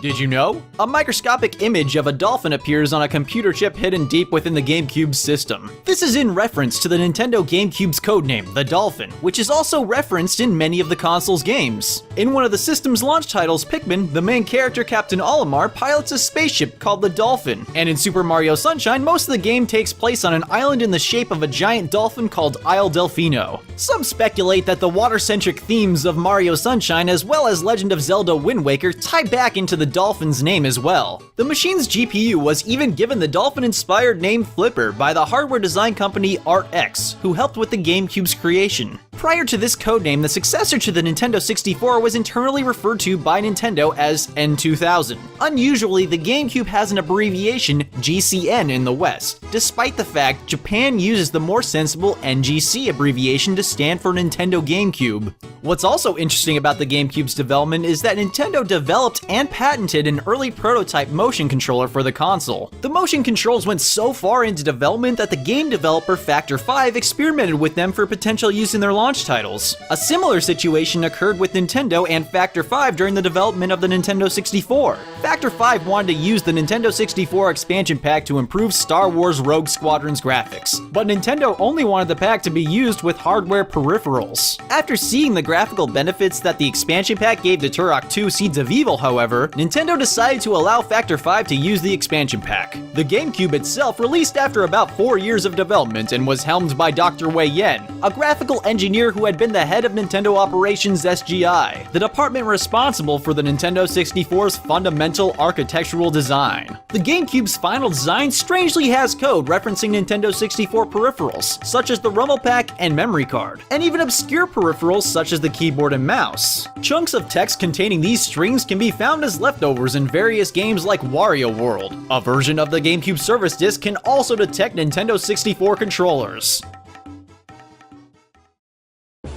Did you know? A microscopic image of a dolphin appears on a computer chip hidden deep within the GameCube's system. This is in reference to the Nintendo GameCube's codename, the Dolphin, which is also referenced in many of the console's games. In one of the system's launch titles, Pikmin, the main character Captain Olimar pilots a spaceship called the Dolphin, and in Super Mario Sunshine, most of the game takes place on an island in the shape of a giant dolphin called Isle Delfino. Some speculate that the water-centric themes of Mario Sunshine as well as Legend of Zelda Wind Waker tie back into the Dolphin's name as well. The machine's GPU was even given the Dolphin-inspired name Flipper by the hardware design company ArtX, who helped with the GameCube's creation. Prior to this codename, the successor to the Nintendo 64 was internally referred to by Nintendo as N2000. Unusually, the GameCube has an abbreviation GCN in the West, despite the fact Japan uses the more sensible NGC abbreviation to stand for Nintendo GameCube. What's also interesting about the GameCube's development is that Nintendo developed and patented an early prototype motion controller for the console. The motion controls went so far into development that the game developer Factor 5 experimented with them for potential use in their launch titles. A similar situation occurred with Nintendo and Factor 5 during the development of the Nintendo 64. Factor 5 wanted to use the Nintendo 64 expansion pack to improve Star Wars Rogue Squadron's graphics, but Nintendo only wanted the pack to be used with hardware peripherals. After seeing the graphical benefits that the expansion pack gave to Turok 2 Seeds of Evil, however, Nintendo decided to allow Factor 5 to use the expansion pack. The GameCube itself released after about 4 years of development and was helmed by Dr. Wei Yen, a graphical engineer who had been the head of Nintendo Operations SGI, the department responsible for the Nintendo 64's fundamental architectural design. The GameCube's final design strangely has code referencing Nintendo 64 peripherals, such as the rumble pack and memory card, and even obscure peripherals such as the keyboard and mouse. Chunks of text containing these strings can be found as leftovers in various games like Wario World. A version of the GameCube service disc can also detect Nintendo 64 controllers.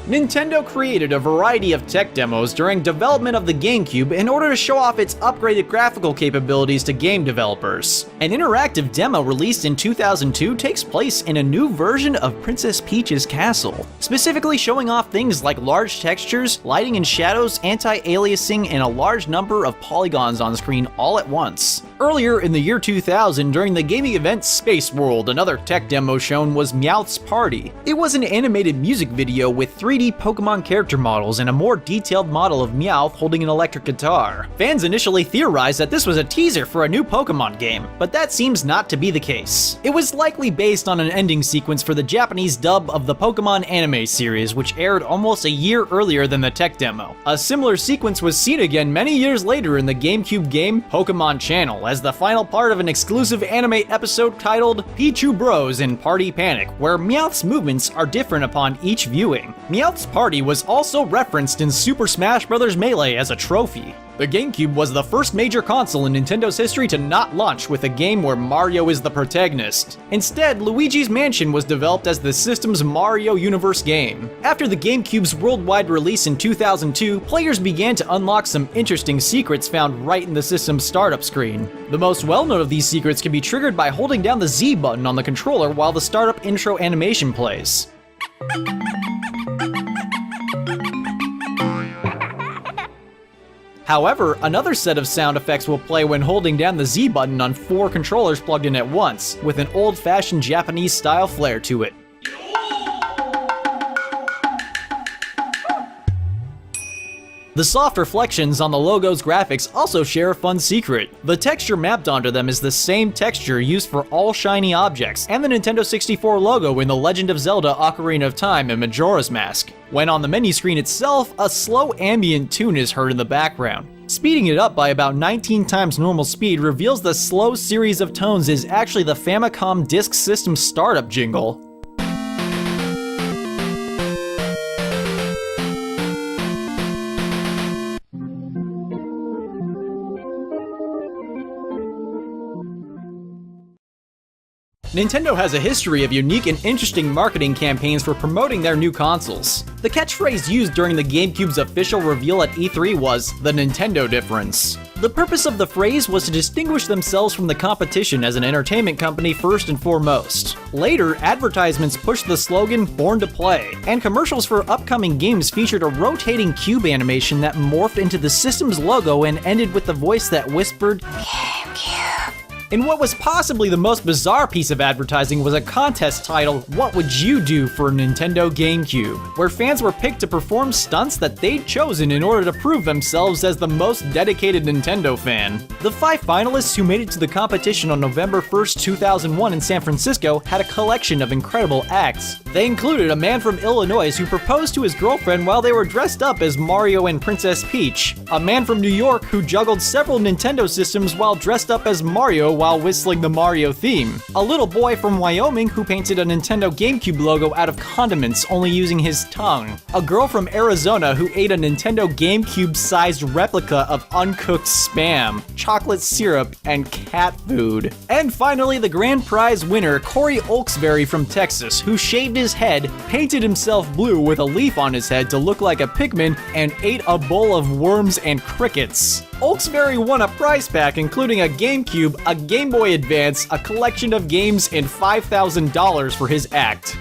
Nintendo created a variety of tech demos during development of the GameCube in order to show off its upgraded graphical capabilities to game developers. An interactive demo released in 2002 takes place in a new version of Princess Peach's castle, specifically showing off things like large textures, lighting and shadows, anti-aliasing, and a large number of polygons on screen all at once. Earlier in the year 2000, during the gaming event Space World, another tech demo shown was Meowth's Party. It was an animated music video with 3D Pokemon character models and a more detailed model of Meowth holding an electric guitar. Fans initially theorized that this was a teaser for a new Pokemon game, but that seems not to be the case. It was likely based on an ending sequence for the Japanese dub of the Pokemon anime series, which aired almost a year earlier than the tech demo. A similar sequence was seen again many years later in the GameCube game Pokemon Channel, as the final part of an exclusive anime episode titled Pichu Bros in Party Panic, where Meowth's movements are different upon each viewing. Meowth's Party was also referenced in Super Smash Bros. Melee as a trophy. The GameCube was the first major console in Nintendo's history to not launch with a game where Mario is the protagonist. Instead, Luigi's Mansion was developed as the system's Mario Universe game. After the GameCube's worldwide release in 2002, players began to unlock some interesting secrets found right in the system's startup screen. The most well-known of these secrets can be triggered by holding down the Z button on the controller while the startup intro animation plays. However, another set of sound effects will play when holding down the Z button on 4 controllers plugged in at once, with an old-fashioned Japanese-style flair to it. The soft reflections on the logo's graphics also share a fun secret. The texture mapped onto them is the same texture used for all shiny objects, and the Nintendo 64 logo in The Legend of Zelda Ocarina of Time and Majora's Mask. When on the menu screen itself, a slow ambient tune is heard in the background. Speeding it up by about 19 times normal speed reveals the slow series of tones is actually the Famicom Disk System startup jingle. Nintendo has a history of unique and interesting marketing campaigns for promoting their new consoles. The catchphrase used during the GameCube's official reveal at E3 was, "The Nintendo Difference." The purpose of the phrase was to distinguish themselves from the competition as an entertainment company first and foremost. Later, advertisements pushed the slogan "Born to Play," and commercials for upcoming games featured a rotating cube animation that morphed into the system's logo and ended with the voice that whispered, "GameCube." In what was possibly the most bizarre piece of advertising was a contest titled, "What Would You Do for a Nintendo GameCube?", where fans were picked to perform stunts that they'd chosen in order to prove themselves as the most dedicated Nintendo fan. The 5 finalists who made it to the competition on November 1st, 2001 in San Francisco had a collection of incredible acts. They included a man from Illinois who proposed to his girlfriend while they were dressed up as Mario and Princess Peach, a man from New York who juggled several Nintendo systems while dressed up as Mario while whistling the Mario theme, a little boy from Wyoming who painted a Nintendo GameCube logo out of condiments only using his tongue, a girl from Arizona who ate a Nintendo GameCube-sized replica of uncooked Spam, chocolate syrup, and cat food. And finally, the grand prize winner, Corey Olksberry from Texas, who shaved his head, painted himself blue with a leaf on his head to look like a Pikmin, and ate a bowl of worms and crickets. Olksberry won a prize pack including a GameCube, a Game Boy Advance, a collection of games, and $5,000 for his act.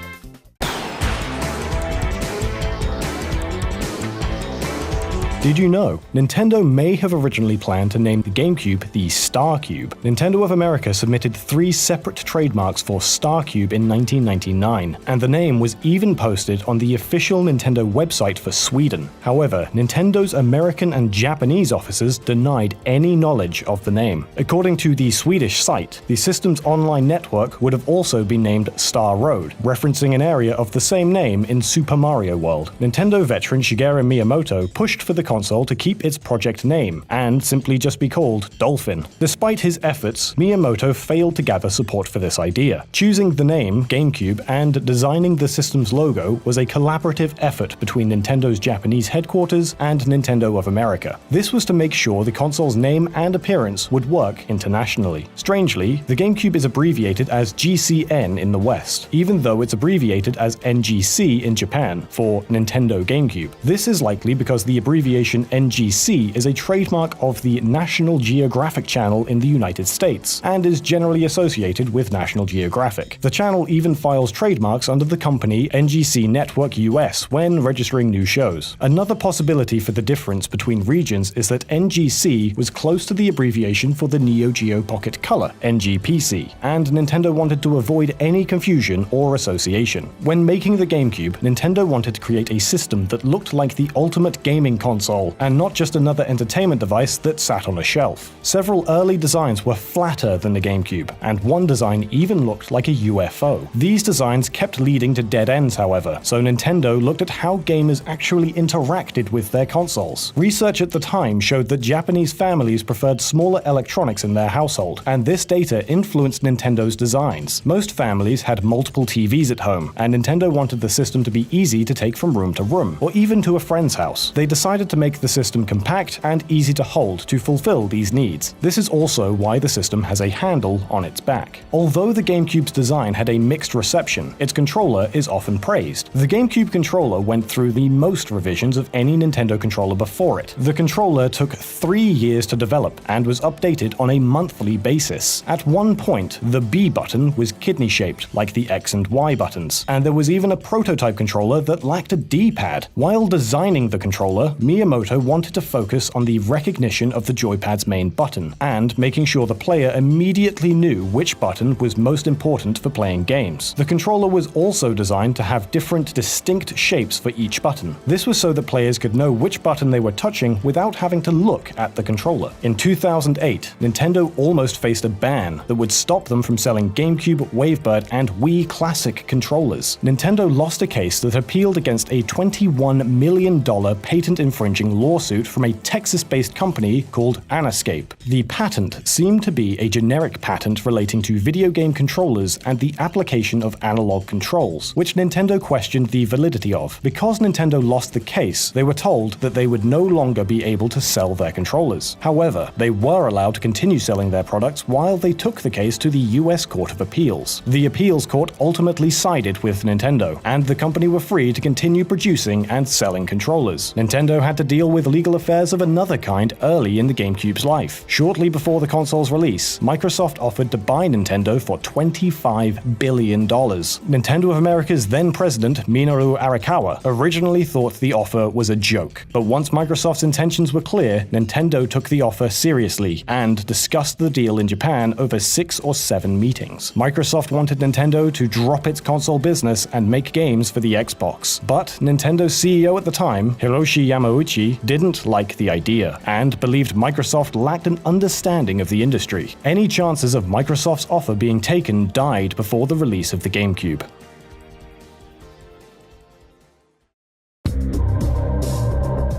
Did you know? Nintendo may have originally planned to name the GameCube the Star Cube. Nintendo of America submitted 3 separate trademarks for Star Cube in 1999, and the name was even posted on the official Nintendo website for Sweden. However, Nintendo's American and Japanese offices denied any knowledge of the name. According to the Swedish site, the system's online network would have also been named Star Road, referencing an area of the same name in Super Mario World. Nintendo veteran Shigeru Miyamoto pushed for the console to keep its project name, and simply just be called Dolphin. Despite his efforts, Miyamoto failed to gather support for this idea. Choosing the name GameCube and designing the system's logo was a collaborative effort between Nintendo's Japanese headquarters and Nintendo of America. This was to make sure the console's name and appearance would work internationally. Strangely, the GameCube is abbreviated as GCN in the West, even though it's abbreviated as NGC in Japan for Nintendo GameCube. This is likely because the abbreviation NGC is a trademark of the National Geographic Channel in the United States, and is generally associated with National Geographic. The channel even files trademarks under the company NGC Network US when registering new shows. Another possibility for the difference between regions is that NGC was close to the abbreviation for the Neo Geo Pocket Color, NGPC, and Nintendo wanted to avoid any confusion or association. When making the GameCube, Nintendo wanted to create a system that looked like the ultimate gaming console, and not just another entertainment device that sat on a shelf. Several early designs were flatter than the GameCube, and one design even looked like a UFO. These designs kept leading to dead ends, however, so Nintendo looked at how gamers actually interacted with their consoles. Research at the time showed that Japanese families preferred smaller electronics in their household, and this data influenced Nintendo's designs. Most families had multiple TVs at home, and Nintendo wanted the system to be easy to take from room to room, or even to a friend's house. They decided to make the system compact and easy to hold to fulfill these needs. This is also why the system has a handle on its back. Although the GameCube's design had a mixed reception, its controller is often praised. The GameCube controller went through the most revisions of any Nintendo controller before it. The controller took 3 years to develop and was updated on a monthly basis. At one point, the B button was kidney-shaped like the X and Y buttons, and there was even a prototype controller that lacked a D-pad. While designing the controller, Miyamoto wanted to focus on the recognition of the joypad's main button, and making sure the player immediately knew which button was most important for playing games. The controller was also designed to have different, distinct shapes for each button. This was so that players could know which button they were touching without having to look at the controller. In 2008, Nintendo almost faced a ban that would stop them from selling GameCube, Wavebird, and Wii Classic controllers. Nintendo lost a case that appealed against a $21 million patent infringing lawsuit from a Texas-based company called Anascape. The patent seemed to be a generic patent relating to video game controllers and the application of analog controls, which Nintendo questioned the validity of. Because Nintendo lost the case, they were told that they would no longer be able to sell their controllers. However, they were allowed to continue selling their products while they took the case to the US Court of Appeals. The appeals court ultimately sided with Nintendo, and the company were free to continue producing and selling controllers. Nintendo had to deal with legal affairs of another kind early in the GameCube's life. Shortly before the console's release, Microsoft offered to buy Nintendo for $25 billion. Nintendo of America's then president, Minoru Arakawa, originally thought the offer was a joke, but once Microsoft's intentions were clear, Nintendo took the offer seriously and discussed the deal in Japan over 6 or 7 meetings. Microsoft wanted Nintendo to drop its console business and make games for the Xbox, but Nintendo's CEO at the time, Hiroshi Yamauchi, didn't like the idea and believed Microsoft lacked an understanding of the industry. Any chances of Microsoft's offer being taken died before the release of the GameCube.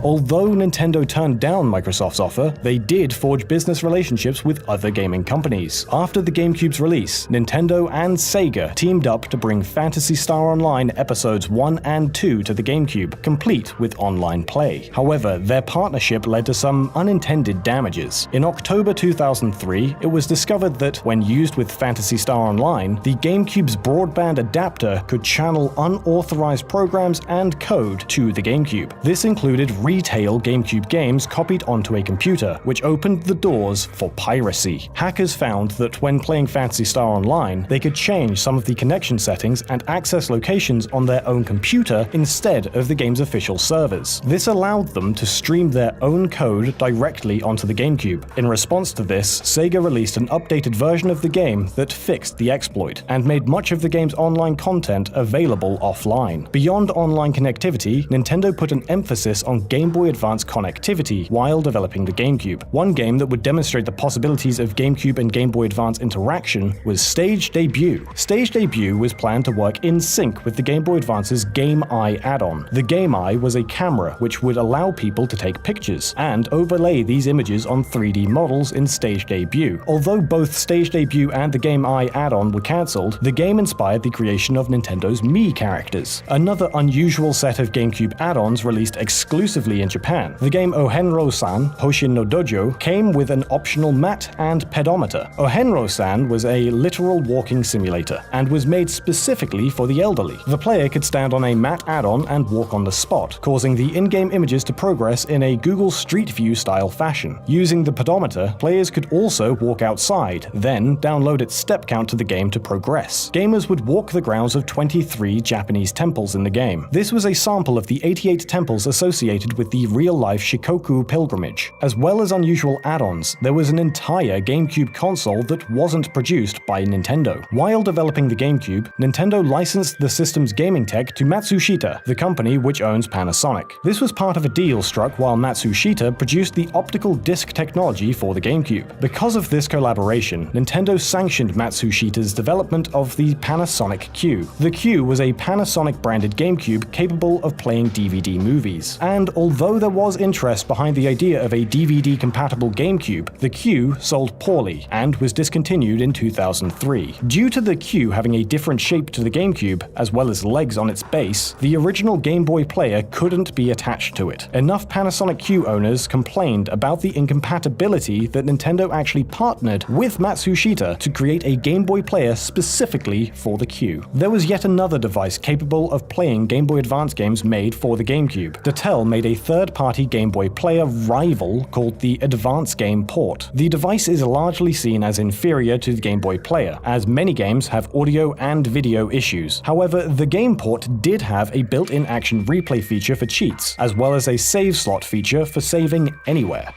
Although Nintendo turned down Microsoft's offer, they did forge business relationships with other gaming companies. After the GameCube's release, Nintendo and Sega teamed up to bring Phantasy Star Online Episodes 1 and 2 to the GameCube, complete with online play. However, their partnership led to some unintended damages. In October 2003, it was discovered that, when used with Phantasy Star Online, the GameCube's broadband adapter could channel unauthorized programs and code to the GameCube. This included retail GameCube games copied onto a computer, which opened the doors for piracy. Hackers found that when playing Phantasy Star Online, they could change some of the connection settings and access locations on their own computer instead of the game's official servers. This allowed them to stream their own code directly onto the GameCube. In response to this, Sega released an updated version of the game that fixed the exploit and made much of the game's online content available offline. Beyond online connectivity, Nintendo put an emphasis on Game Boy Advance connectivity while developing the GameCube. One game that would demonstrate the possibilities of GameCube and Game Boy Advance interaction was Stage Debut. Stage Debut was planned to work in sync with the Game Boy Advance's Game Eye add-on. The Game Eye was a camera which would allow people to take pictures and overlay these images on 3D models in Stage Debut. Although both Stage Debut and the Game Eye add-on were cancelled, the game inspired the creation of Nintendo's Mii characters, another unusual set of GameCube add-ons released exclusively in Japan. The game Ohenro-san, Hoshin no Dojo, came with an optional mat and pedometer. Ohenro-san was a literal walking simulator and was made specifically for the elderly. The player could stand on a mat add-on and walk on the spot, causing the in-game images to progress in a Google Street View style fashion. Using the pedometer, players could also walk outside, then download its step count to the game to progress. Gamers would walk the grounds of 23 Japanese temples in the game. This was a sample of the 88 temples associated with the real-life Shikoku pilgrimage. As well as unusual add-ons, there was an entire GameCube console that wasn't produced by Nintendo. While developing the GameCube, Nintendo licensed the system's gaming tech to Matsushita, the company which owns Panasonic. This was part of a deal struck while Matsushita produced the optical disc technology for the GameCube. Because of this collaboration, Nintendo sanctioned Matsushita's development of the Panasonic Q. The Q was a Panasonic-branded GameCube capable of playing DVD movies, and although there was interest behind the idea of a DVD-compatible GameCube, the Q sold poorly and was discontinued in 2003. Due to the Q having a different shape to the GameCube, as well as legs on its base, the original Game Boy player couldn't be attached to it. Enough Panasonic Q owners complained about the incompatibility that Nintendo actually partnered with Matsushita to create a Game Boy player specifically for the Q. There was yet another device capable of playing Game Boy Advance games made for the GameCube. Dell made a third-party Game Boy player rival called the Advance Game Port. The device is largely seen as inferior to the Game Boy player, as many games have audio and video issues. However, the Game Port did have a built-in action replay feature for cheats, as well as a save slot feature for saving anywhere.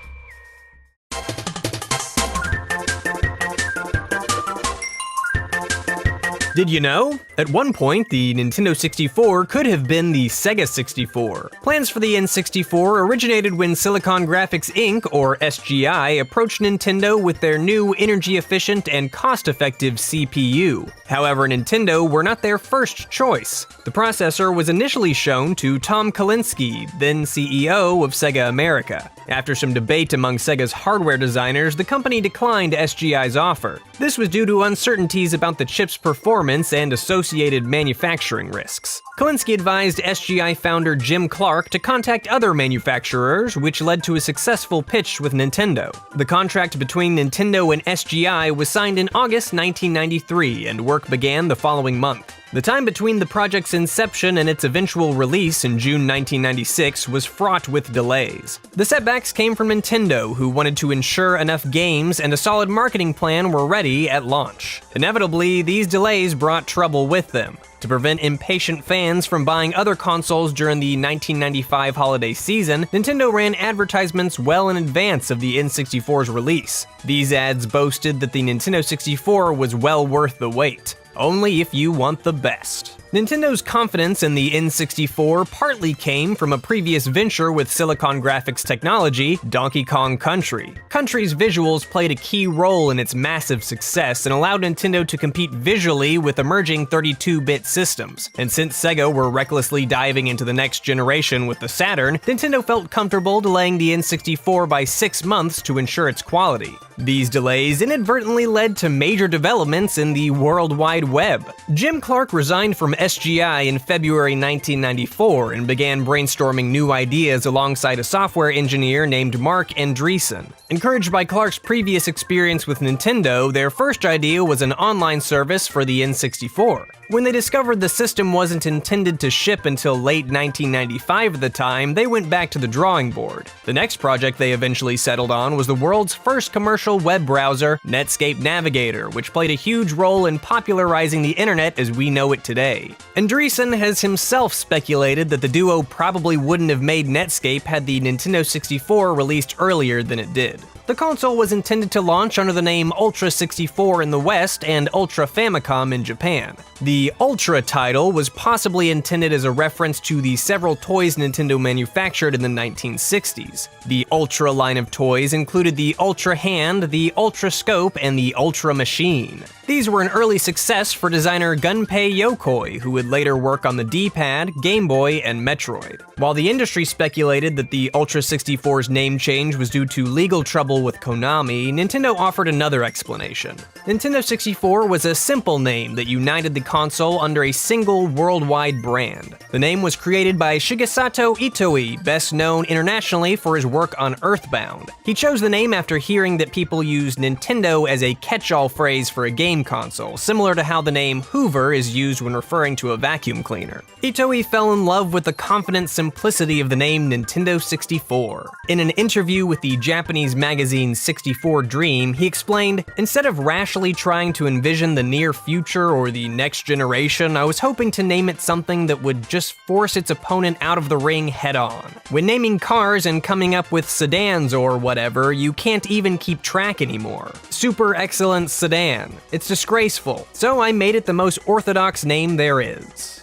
Did you know? At one point, the Nintendo 64 could have been the Sega 64. Plans for the N64 originated when Silicon Graphics Inc., or SGI, approached Nintendo with their new energy-efficient and cost-effective CPU. However, Nintendo were not their first choice. The processor was initially shown to Tom Kalinske, then CEO of Sega America. After some debate among Sega's hardware designers, the company declined SGI's offer. This was due to uncertainties about the chip's performance and associated manufacturing risks. Kalinske advised SGI founder Jim Clark to contact other manufacturers, which led to a successful pitch with Nintendo. The contract between Nintendo and SGI was signed in August 1993, and work began the following month. The time between the project's inception and its eventual release in June 1996 was fraught with delays. The setbacks came from Nintendo, who wanted to ensure enough games and a solid marketing plan were ready at launch. Inevitably, these delays brought trouble with them. To prevent impatient fans from buying other consoles during the 1995 holiday season, Nintendo ran advertisements well in advance of the N64's release. These ads boasted that the Nintendo 64 was well worth the wait. Only if you want the best. Nintendo's confidence in the N64 partly came from a previous venture with Silicon Graphics technology, Donkey Kong Country. Country's visuals played a key role in its massive success and allowed Nintendo to compete visually with emerging 32-bit systems. And since Sega were recklessly diving into the next generation with the Saturn, Nintendo felt comfortable delaying the N64 by 6 months to ensure its quality. These delays inadvertently led to major developments in the World Wide Web. Jim Clark resigned from SGI in February 1994 and began brainstorming new ideas alongside a software engineer named Mark Andreessen. Encouraged by Clark's previous experience with Nintendo, their first idea was an online service for the N64. When they discovered the system wasn't intended to ship until late 1995 at the time, they went back to the drawing board. The next project they eventually settled on was the world's first commercial web browser, Netscape Navigator, which played a huge role in popularizing the internet as we know it today. Andreessen has himself speculated that the duo probably wouldn't have made Netscape had the Nintendo 64 released earlier than it did. The console was intended to launch under the name Ultra 64 in the West and Ultra Famicom in Japan. The Ultra title was possibly intended as a reference to the several toys Nintendo manufactured in the 1960s. The Ultra line of toys included the Ultra Hand, the Ultra Scope, and the Ultra Machine. These were an early success for designer Gunpei Yokoi, who would later work on the D-pad, Game Boy, and Metroid. While the industry speculated that the Ultra 64's name change was due to legal trouble with Konami, Nintendo offered another explanation. Nintendo 64 was a simple name that united the console under a single worldwide brand. The name was created by Shigesato Itoi, best known internationally for his work on Earthbound. He chose the name after hearing that people used Nintendo as a catch-all phrase for a game console, similar to how the name Hoover is used when referring to a vacuum cleaner. Itoi fell in love with the confident simplicity of the name Nintendo 64. In an interview with the Japanese magazine 64 Dream, he explained, "Instead of rashly trying to envision the near future or the next generation, I was hoping to name it something that would just force its opponent out of the ring head-on. When naming cars and coming up with sedans or whatever, you can't even keep track anymore. Super excellent sedan. It's disgraceful. So I made it the most orthodox name there is."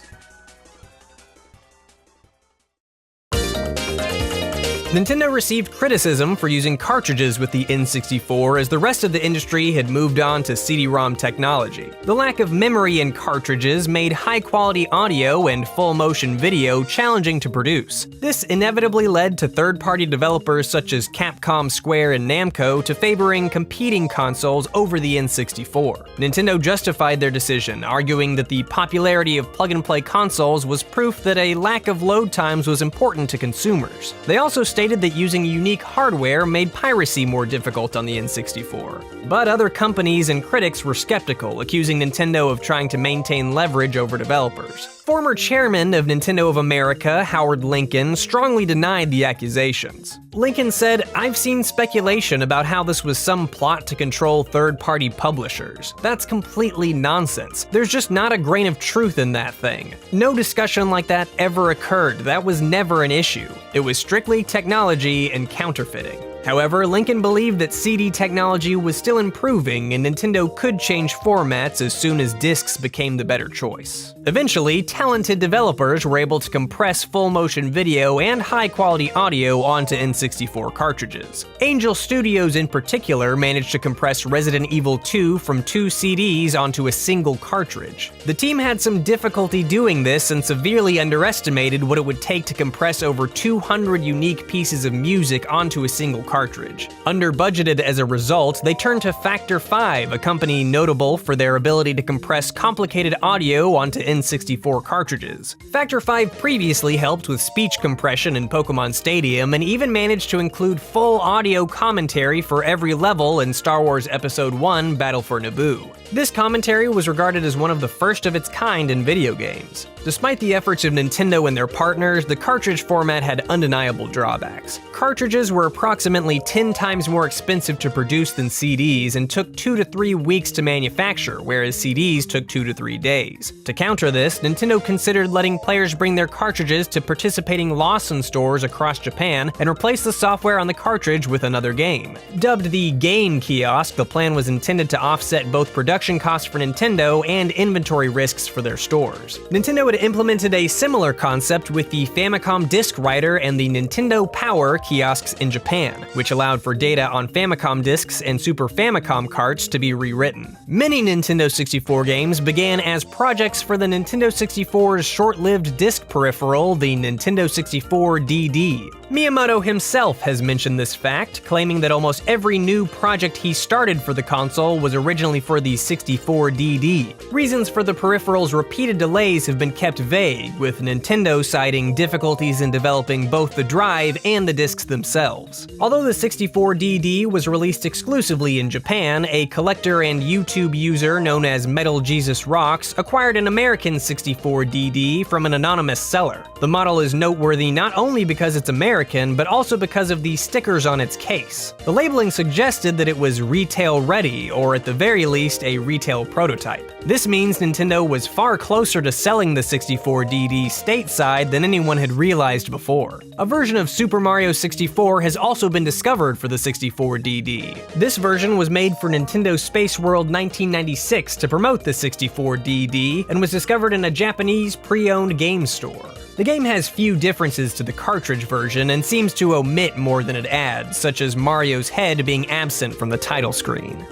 Nintendo received criticism for using cartridges with the N64 as the rest of the industry had moved on to CD-ROM technology. The lack of memory in cartridges made high-quality audio and full-motion video challenging to produce. This inevitably led to third-party developers such as Capcom, Square, and Namco to favoring competing consoles over the N64. Nintendo justified their decision, arguing that the popularity of plug-and-play consoles was proof that a lack of load times was important to consumers. They also stated that using unique hardware made piracy more difficult on the N64. But other companies and critics were skeptical, accusing Nintendo of trying to maintain leverage over developers. Former chairman of Nintendo of America, Howard Lincoln, strongly denied the accusations. Lincoln said, "I've seen speculation about how this was some plot to control third-party publishers. That's completely nonsense. There's just not a grain of truth in that thing. No discussion like that ever occurred. That was never an issue. It was strictly technology and counterfeiting." However, Lincoln believed that CD technology was still improving and Nintendo could change formats as soon as discs became the better choice. Eventually, talented developers were able to compress full-motion video and high-quality audio onto N64 cartridges. Angel Studios in particular managed to compress Resident Evil 2 from 2 CDs onto a single cartridge. The team had some difficulty doing this and severely underestimated what it would take to compress over 200 unique pieces of music onto a single cartridge. Under-budgeted as a result, they turned to Factor 5, a company notable for their ability to compress complicated audio onto N64 cartridges. Factor 5 previously helped with speech compression in Pokémon Stadium and even managed to include full audio commentary for every level in Star Wars Episode 1: Battle for Naboo. This commentary was regarded as one of the first of its kind in video games. Despite the efforts of Nintendo and their partners, the cartridge format had undeniable drawbacks. Cartridges were approximately 10 times more expensive to produce than CDs and took 2 to 3 weeks to manufacture, whereas CDs took 2 to 3 days. To counter this, Nintendo considered letting players bring their cartridges to participating Lawson stores across Japan and replace the software on the cartridge with another game. Dubbed the Game Kiosk, the plan was intended to offset both production costs for Nintendo and inventory risks for their stores. Nintendo had implemented a similar concept with the Famicom Disk Writer and the Nintendo Power kiosks in Japan, which allowed for data on Famicom discs and Super Famicom carts to be rewritten. Many Nintendo 64 games began as projects for the Nintendo 64's short-lived disc peripheral, the Nintendo 64 DD. Miyamoto himself has mentioned this fact, claiming that almost every new project he started for the console was originally for the 64 DD. Reasons for the peripheral's repeated delays have been kept vague, with Nintendo citing difficulties in developing both the drive and the discs themselves. Although the 64 DD was released exclusively in Japan, a collector and YouTube user known as Metal Jesus Rocks acquired an American 64 DD from an anonymous seller. The model is noteworthy not only because it's American, but also because of the stickers on its case. The labeling suggested that it was retail ready, or at the very least, a retail prototype. This means Nintendo was far closer to selling the 64 DD stateside than anyone had realized before. A version of Super Mario 64 has also been discovered for the 64 DD. This version was made for Nintendo Space World 1996 to promote the 64 DD and was discovered in a Japanese pre-owned game store. The game has few differences to the cartridge version and seems to omit more than it adds, such as Mario's head being absent from the title screen.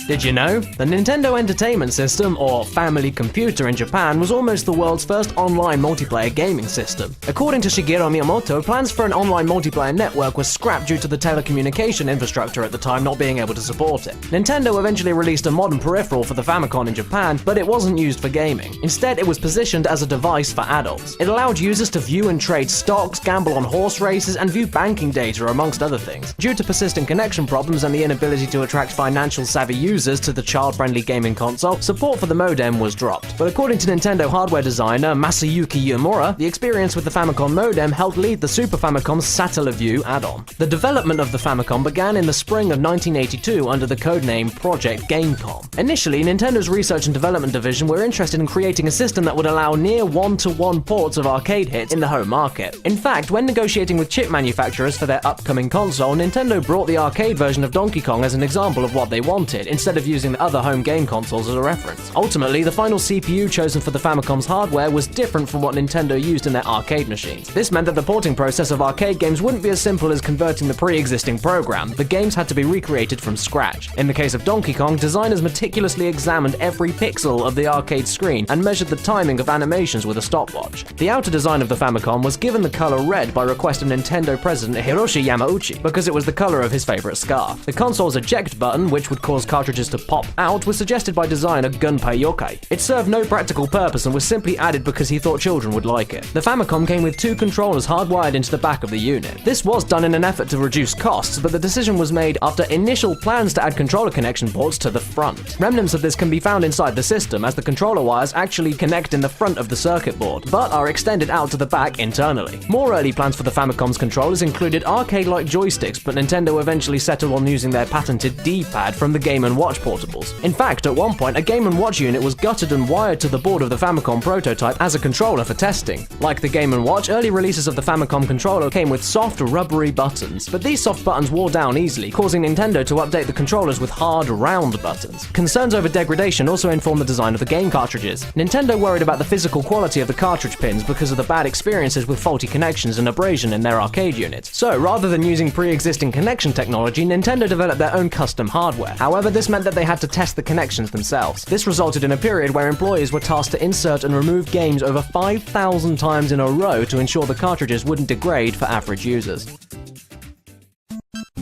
Did you know? The Nintendo Entertainment System, or Family Computer in Japan, was almost the world's first online multiplayer gaming system. According to Shigeru Miyamoto, plans for an online multiplayer network were scrapped due to the telecommunication infrastructure at the time not being able to support it. Nintendo eventually released a modern peripheral for the Famicom in Japan, but it wasn't used for gaming. Instead, it was positioned as a device for adults. It allowed users to view and trade stocks, gamble on horse races, and view banking data, amongst other things. Due to persistent connection problems and the inability to attract financial-savvy users to the child-friendly gaming console, support for the modem was dropped. But according to Nintendo hardware designer Masayuki Yamura, the experience with the Famicom modem helped lead the Super Famicom's Satellaview add-on. The development of the Famicom began in the spring of 1982 under the codename Project Gamecom. Initially, Nintendo's research and development division were interested in creating a system that would allow near one-to-one ports of arcade hits in the home market. In fact, when negotiating with chip manufacturers for their upcoming console, Nintendo brought the arcade version of Donkey Kong as an example of what they wanted, instead of using the other home game consoles as a reference. Ultimately, the final CPU chosen for the Famicom's hardware was different from what Nintendo used in their arcade machines. This meant that the porting process of arcade games wouldn't be as simple as converting the pre-existing program. The games had to be recreated from scratch. In the case of Donkey Kong, designers meticulously examined every pixel of the arcade screen and measured the timing of animations with a stopwatch. The outer design of the Famicom was given the color red by request of Nintendo president Hiroshi Yamauchi, because it was the color of his favorite scarf. The console's eject button, which would cause cartridges to pop out, was suggested by designer Gunpei Yokai. It served no practical purpose and was simply added because he thought children would like it. The Famicom came with 2 controllers hardwired into the back of the unit. This was done in an effort to reduce costs, but the decision was made after initial plans to add controller connection ports to the front. Remnants of this can be found inside the system, as the controller wires actually connect in the front of the circuit board, but are extended out to the back internally. More early plans for the Famicom's controllers included arcade-like joysticks, but Nintendo eventually settled on using their patented D-pad from the Game & Watch portables. In fact, at one point, a Game & Watch unit was gutted and wired to the board of the Famicom prototype as a controller for testing. Like the Game & Watch, early releases of the Famicom controller came with soft, rubbery buttons, but these soft buttons wore down easily, causing Nintendo to update the controllers with hard, round buttons. Concerns over degradation also informed the design of the game cartridges. Nintendo worried about the physical quality of the cartridge pins because of the bad experiences with faulty connections and abrasion in their arcade units. So, rather than using pre-existing connection technology, Nintendo developed their own custom hardware. However, this meant that they had to test the connections themselves. This resulted in a period where employees were tasked to insert and remove games over 5,000 times in a row to ensure the cartridges wouldn't degrade for average users.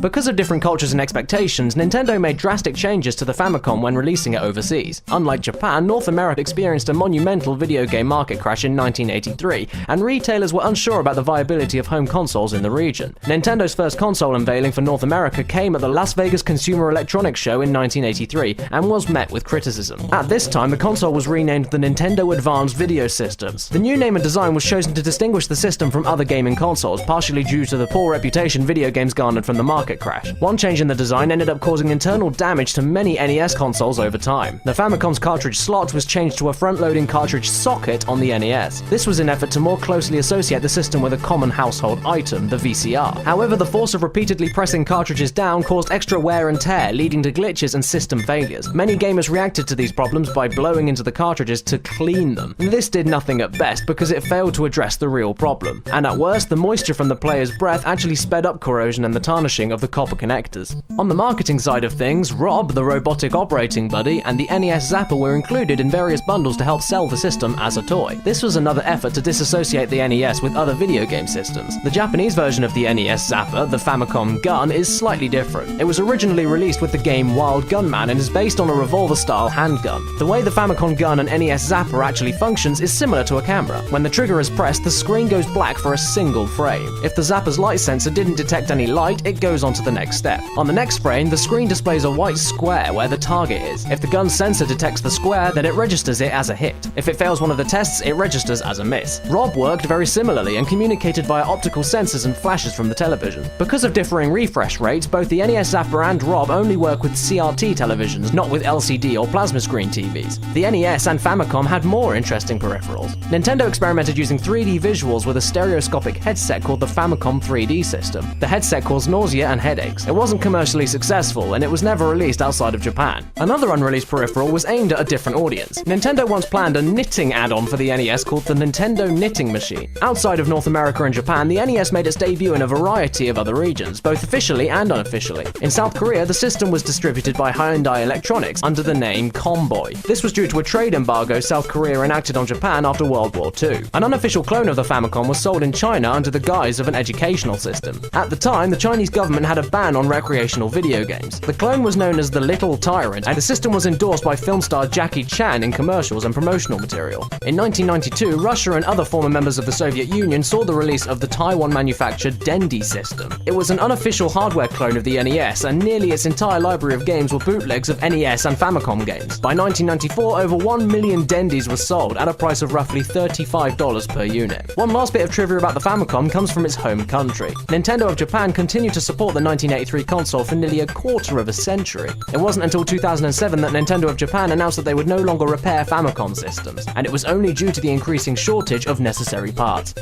Because of different cultures and expectations, Nintendo made drastic changes to the Famicom when releasing it overseas. Unlike Japan, North America experienced a monumental video game market crash in 1983, and retailers were unsure about the viability of home consoles in the region. Nintendo's first console unveiling for North America came at the Las Vegas Consumer Electronics Show in 1983, and was met with criticism. At this time, the console was renamed the Nintendo Advanced Video Systems. The new name and design was chosen to distinguish the system from other gaming consoles, partially due to the poor reputation video games garnered from the market crash. One change in the design ended up causing internal damage to many NES consoles over time. The Famicom's cartridge slot was changed to a front-loading cartridge socket on the NES. This was in effort to more closely associate the system with a common household item, the VCR. However, the force of repeatedly pressing cartridges down caused extra wear and tear, leading to glitches and system failures. Many gamers reacted to these problems by blowing into the cartridges to clean them. This did nothing at best because it failed to address the real problem. And at worst, the moisture from the player's breath actually sped up corrosion and the tarnishing of the copper connectors. On the marketing side of things, Rob, the robotic operating buddy, and the NES Zapper were included in various bundles to help sell the system as a toy. This was another effort to disassociate the NES with other video game systems. The Japanese version of the NES Zapper, the Famicom Gun, is slightly different. It was originally released with the game Wild Gunman and is based on a revolver-style handgun. The way the Famicom Gun and NES Zapper actually functions is similar to a camera. When the trigger is pressed, the screen goes black for a single frame. If the Zapper's light sensor didn't detect any light, it goes on to the next step. On the next frame, the screen displays a white square where the target is. If the gun's sensor detects the square, then it registers it as a hit. If it fails one of the tests, it registers as a miss. Rob worked very similarly and communicated via optical sensors and flashes from the television. Because of differing refresh rates, both the NES Zapper and Rob only work with CRT televisions, not with LCD or plasma screen TVs. The NES and Famicom had more interesting peripherals. Nintendo experimented using 3D visuals with a stereoscopic headset called the Famicom 3D system. The headset caused nausea and headaches. It wasn't commercially successful, and it was never released outside of Japan. Another unreleased peripheral was aimed at a different audience. Nintendo once planned a knitting add-on for the NES called the Nintendo Knitting Machine. Outside of North America and Japan, the NES made its debut in a variety of other regions, both officially and unofficially. In South Korea, the system was distributed by Hyundai Electronics under the name Comboy. This was due to a trade embargo South Korea enacted on Japan after World War II. An unofficial clone of the Famicom was sold in China under the guise of an educational system. At the time, the Chinese government had a ban on recreational video games. The clone was known as the Little Tyrant, and the system was endorsed by film star Jackie Chan in commercials and promotional material. In 1992, Russia and other former members of the Soviet Union saw the release of the Taiwan-manufactured Dendy system. It was an unofficial hardware clone of the NES, and nearly its entire library of games were bootlegs of NES and Famicom games. By 1994, over 1 million Dendys were sold at a price of roughly $35 per unit. One last bit of trivia about the Famicom comes from its home country. Nintendo of Japan continued to support the 1983 console for nearly a quarter of a century. It wasn't until 2007 that Nintendo of Japan announced that they would no longer repair Famicom systems, and it was only due to the increasing shortage of necessary parts.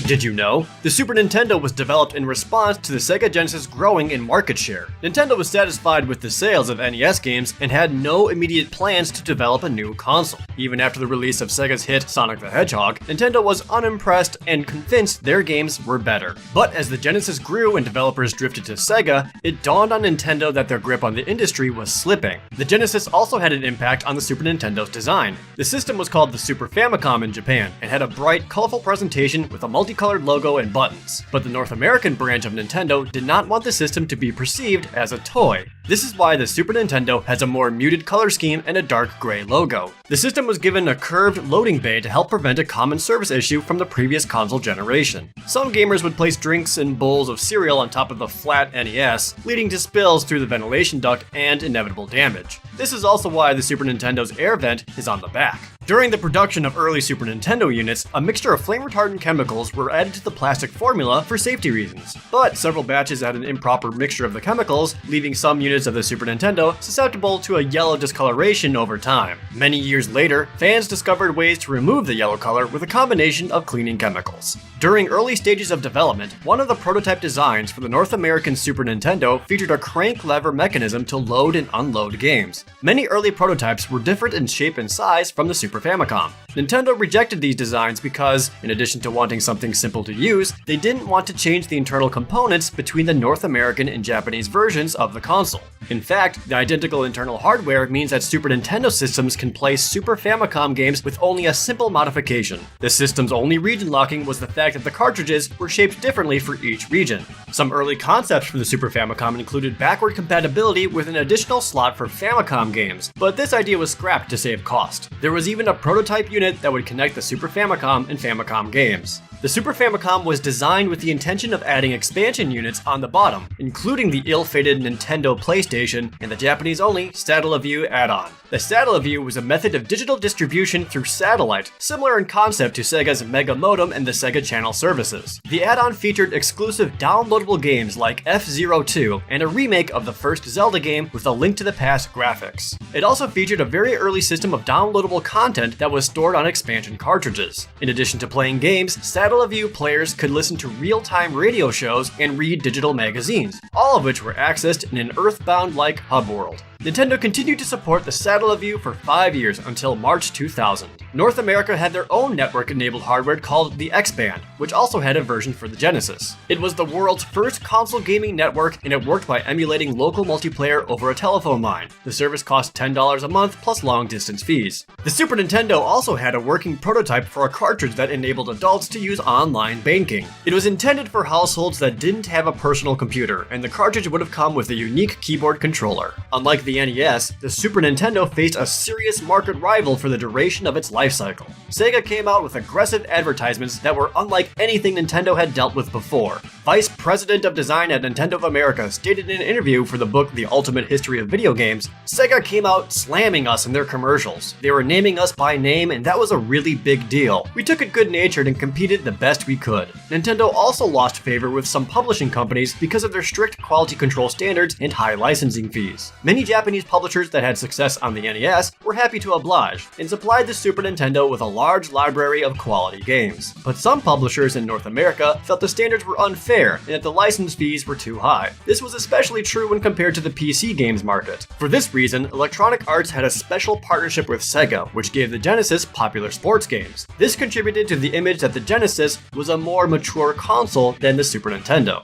Did you know? The Super Nintendo was developed in response to the Sega Genesis growing in market share. Nintendo was satisfied with the sales of NES games and had no immediate plans to develop a new console. Even after the release of Sega's hit Sonic the Hedgehog, Nintendo was unimpressed and convinced their games were better. But as the Genesis grew and developers drifted to Sega, it dawned on Nintendo that their grip on the industry was slipping. The Genesis also had an impact on the Super Nintendo's design. The system was called the Super Famicom in Japan and had a bright, colorful presentation with a multicolored logo and buttons. But the North American branch of Nintendo did not want the system to be perceived as a toy. This is why the Super Nintendo has a more muted color scheme and a dark gray logo. The system was given a curved loading bay to help prevent a common service issue from the previous console generation. Some gamers would place drinks and bowls of cereal on top of the flat NES, leading to spills through the ventilation duct and inevitable damage. This is also why the Super Nintendo's air vent is on the back. During the production of early Super Nintendo units, a mixture of flame-retardant chemicals were added to the plastic formula for safety reasons. But several batches had an improper mixture of the chemicals, leaving some units units of the Super Nintendo susceptible to a yellow discoloration over time. Many years later, fans discovered ways to remove the yellow color with a combination of cleaning chemicals. During early stages of development, one of the prototype designs for the North American Super Nintendo featured a crank lever mechanism to load and unload games. Many early prototypes were different in shape and size from the Super Famicom. Nintendo rejected these designs because, in addition to wanting something simple to use, they didn't want to change the internal components between the North American and Japanese versions of the console. In fact, the identical internal hardware means that Super Nintendo systems can play Super Famicom games with only a simple modification. The system's only region locking was the fact that the cartridges were shaped differently for each region. Some early concepts for the Super Famicom included backward compatibility with an additional slot for Famicom games, but this idea was scrapped to save cost. There was even a prototype unit that would connect the Super Famicom and Famicom games. The Super Famicom was designed with the intention of adding expansion units on the bottom, including the ill-fated Nintendo PlayStation and the Japanese-only Satellaview add-on. The Satellaview was a method of digital distribution through satellite, similar in concept to Sega's Mega Modem and the Sega Channel services. The add-on featured exclusive downloadable games like F-Zero 2 and a remake of the first Zelda game with a Link to the Past graphics. It also featured a very early system of downloadable content that was stored on expansion cartridges. In addition to playing games, Satellaview players could listen to real-time radio shows and read digital magazines, all of which were accessed in an Earthbound-like hub world. Nintendo continued to support the Satellaview for 5 years until March 2000. North America had their own network-enabled hardware called the X-Band, which also had a version for the Genesis. It was the world's first console gaming network, and it worked by emulating local multiplayer over a telephone line. The service cost $10 a month plus long-distance fees. The Super Nintendo also had a working prototype for a cartridge that enabled adults to use online banking. It was intended for households that didn't have a personal computer, and the cartridge would have come with a unique keyboard controller. Unlike the NES, the Super Nintendo faced a serious market rival for the duration of its life cycle. Sega came out with aggressive advertisements that were unlike anything Nintendo had dealt with before. Vice President of Design at Nintendo of America stated in an interview for the book The Ultimate History of Video Games, "Sega came out slamming us in their commercials. They were naming us by name, and that was a really big deal. We took it good-natured and competed the best we could." Nintendo also lost favor with some publishing companies because of their strict quality control standards and high licensing fees. Many Japanese publishers that had success on the NES were happy to oblige, and supplied the Super Nintendo with a large library of quality games. But some publishers in North America felt the standards were unfair and that the license fees were too high. This was especially true when compared to the PC games market. For this reason, Electronic Arts had a special partnership with Sega, which gave the Genesis popular sports games. This contributed to the image that the Genesis was a more mature console than the Super Nintendo.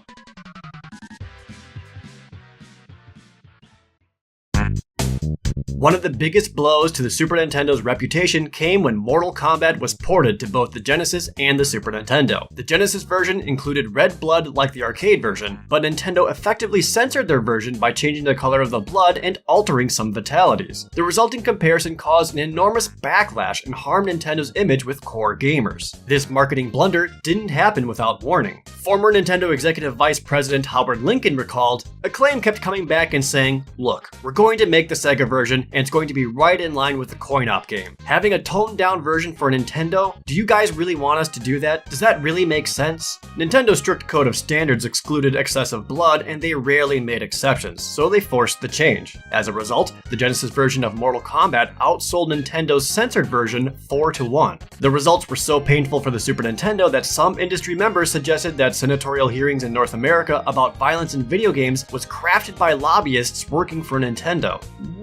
One of the biggest blows to the Super Nintendo's reputation came when Mortal Kombat was ported to both the Genesis and the Super Nintendo. The Genesis version included red blood like the arcade version, but Nintendo effectively censored their version by changing the color of the blood and altering some fatalities. The resulting comparison caused an enormous backlash and harmed Nintendo's image with core gamers. This marketing blunder didn't happen without warning. Former Nintendo Executive Vice President Howard Lincoln recalled, "Acclaim kept coming back and saying, 'Look, we're going to make the Sega version and it's going to be right in line with the coin-op game. Having a toned-down version for Nintendo? Do you guys really want us to do that? Does that really make sense?' Nintendo's strict code of standards excluded excessive blood, and they rarely made exceptions, so they forced the change. As a result, the Genesis version of Mortal Kombat outsold Nintendo's censored version 4-1. The results were so painful for the Super Nintendo that some industry members suggested that senatorial hearings in North America about violence in video games was crafted by lobbyists working for Nintendo.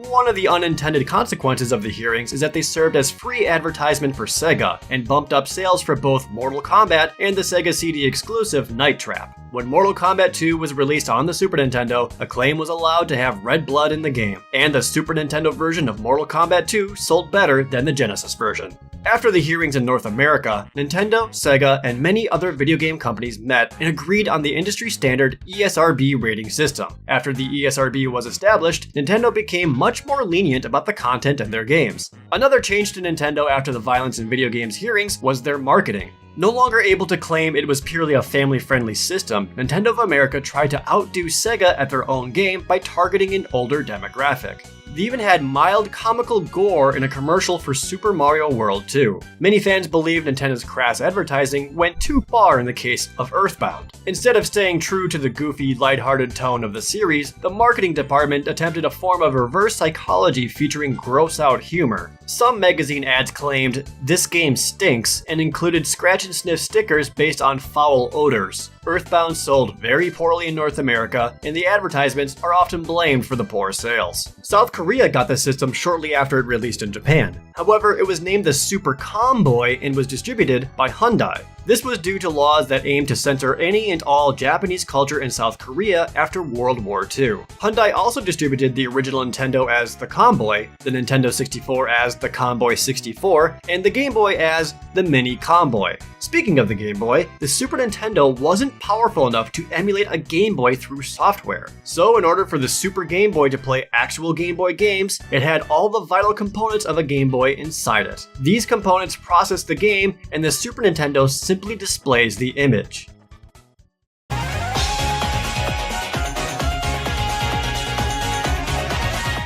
One of the unintended consequences of the hearings is that they served as free advertisement for Sega and bumped up sales for both Mortal Kombat and the Sega CD exclusive Night Trap. When Mortal Kombat 2 was released on the Super Nintendo, Acclaim was allowed to have red blood in the game, and the Super Nintendo version of Mortal Kombat 2 sold better than the Genesis version. After the hearings in North America, Nintendo, Sega, and many other video game companies met and agreed on the industry standard ESRB rating system. After the ESRB was established, Nintendo became much more lenient about the content in their games. Another change to Nintendo after the violence in video games hearings was their marketing. No longer able to claim it was purely a family-friendly system, Nintendo of America tried to outdo Sega at their own game by targeting an older demographic. They even had mild comical gore in a commercial for Super Mario World 2. Many fans believe Nintendo's crass advertising went too far in the case of Earthbound. Instead of staying true to the goofy, lighthearted tone of the series, the marketing department attempted a form of reverse psychology featuring gross-out humor. Some magazine ads claimed, "This game stinks," and included scratch-and-sniff stickers based on foul odors. Earthbound sold very poorly in North America, and the advertisements are often blamed for the poor sales. South Korea got the system shortly after it released in Japan. However, it was named the Super Comboy and was distributed by Hyundai. This was due to laws that aimed to censor any and all Japanese culture in South Korea after World War II. Hyundai also distributed the original Nintendo as the Comboy, the Nintendo 64 as the Comboy 64, and the Game Boy as the Mini Comboy. Speaking of the Game Boy, the Super Nintendo wasn't powerful enough to emulate a Game Boy through software. So in order for the Super Game Boy to play actual Game Boy games, it had all the vital components of a Game Boy inside it. These components process the game, and the Super Nintendo simply displays the image.